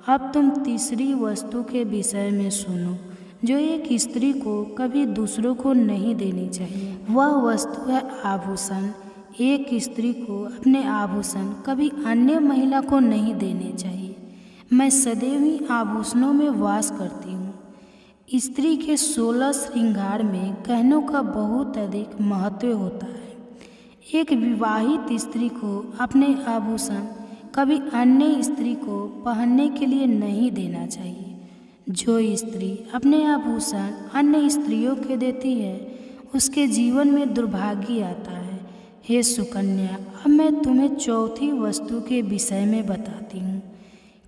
अब तुम तीसरी वस्तु के विषय में सुनो, जो एक स्त्री को कभी दूसरों को नहीं देनी चाहिए। वह वस्तु है आभूषण। एक स्त्री को अपने आभूषण कभी अन्य महिला को नहीं देने चाहिए। मैं सदैव ही आभूषणों में वास करती हूँ। स्त्री के 16 श्रृंगार में गहनों का बहुत अधिक महत्व होता है। एक विवाहित स्त्री को अपने आभूषण कभी अन्य स्त्री को पहनने के लिए नहीं देना चाहिए। जो स्त्री अपने आभूषण अन्य स्त्रियों के देती है, उसके जीवन में दुर्भाग्य आता है। हे सुकन्या, अब मैं तुम्हें चौथी वस्तु के विषय में बताती हूँ।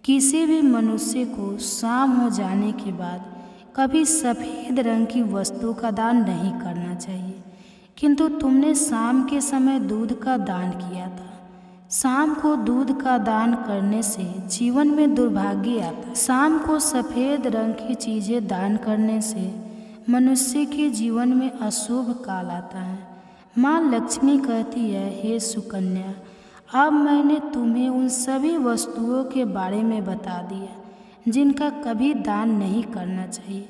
किसी भी मनुष्य को शाम हो जाने के बाद कभी सफ़ेद रंग की वस्तु का दान नहीं करना चाहिए, किंतु तुमने शाम के समय दूध का दान किया था। शाम को दूध का दान करने से जीवन में दुर्भाग्य आता है। शाम को सफ़ेद रंग की चीज़ें दान करने से मनुष्य के जीवन में अशुभ काल आता है। माँ लक्ष्मी कहती है, हे सुकन्या, अब मैंने तुम्हें उन सभी वस्तुओं के बारे में बता दिया जिनका कभी दान नहीं करना चाहिए।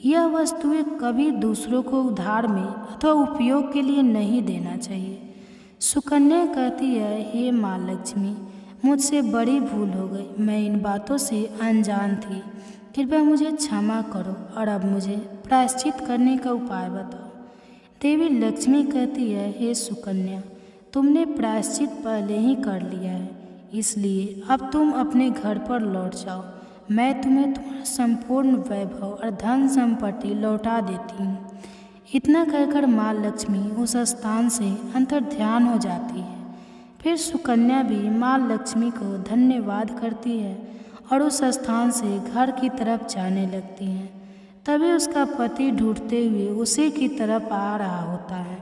यह वस्तुएं कभी दूसरों को उधार में अथवा उपयोग के लिए नहीं देना चाहिए। सुकन्या कहती है, हे माँ लक्ष्मी, मुझसे बड़ी भूल हो गई। मैं इन बातों से अनजान थी। कृपया मुझे क्षमा करो और अब मुझे प्रायश्चित करने का उपाय बताओ। देवी लक्ष्मी कहती है, हे सुकन्या, तुमने प्रायश्चित पहले ही कर लिया है, इसलिए अब तुम अपने घर पर लौट जाओ। मैं तुम्हें तुम्हारा संपूर्ण वैभव और धन संपत्ति लौटा देती हूँ। इतना कहकर माँ लक्ष्मी उस स्थान से अंतर्ध्यान हो जाती है। फिर सुकन्या भी माँ लक्ष्मी को धन्यवाद करती है और उस स्थान से घर की तरफ जाने लगती है। तभी उसका पति ढूंढते हुए उसी की तरफ आ रहा होता है।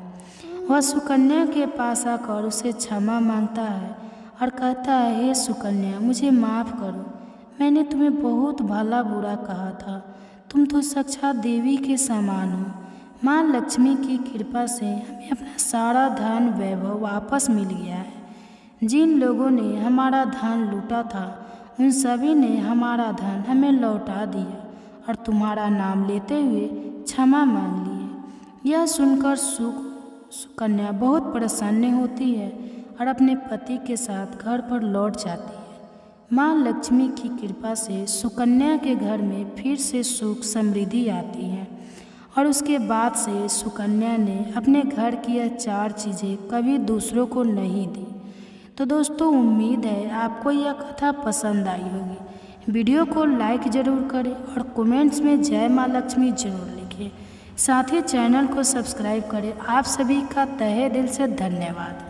वह सुकन्या के पास आकर उसे क्षमा मांगता है और कहता है, हे सुकन्या, मुझे माफ़ करो। मैंने तुम्हें बहुत भला बुरा कहा था। तुम तो साक्षात देवी के समान हो। माँ लक्ष्मी की कृपा से हमें अपना सारा धन वैभव वापस मिल गया है। जिन लोगों ने हमारा धन लूटा था, उन सभी ने हमारा धन हमें लौटा दिया और तुम्हारा नाम लेते हुए क्षमा मांग लिए। यह सुनकर सुकन्या बहुत प्रसन्न होती है और अपने पति के साथ घर पर लौट जाती है। माँ लक्ष्मी की कृपा से सुकन्या के घर में फिर से सुख समृद्धि आती है और उसके बाद से सुकन्या ने अपने घर की यह 4 चीज़ें कभी दूसरों को नहीं दी। तो दोस्तों, उम्मीद है आपको यह कथा पसंद आई होगी। वीडियो को लाइक ज़रूर करें और कमेंट्स में जय माँ लक्ष्मी ज़रूर लिखें। साथ ही चैनल को सब्सक्राइब करें। आप सभी का तहे दिल से धन्यवाद।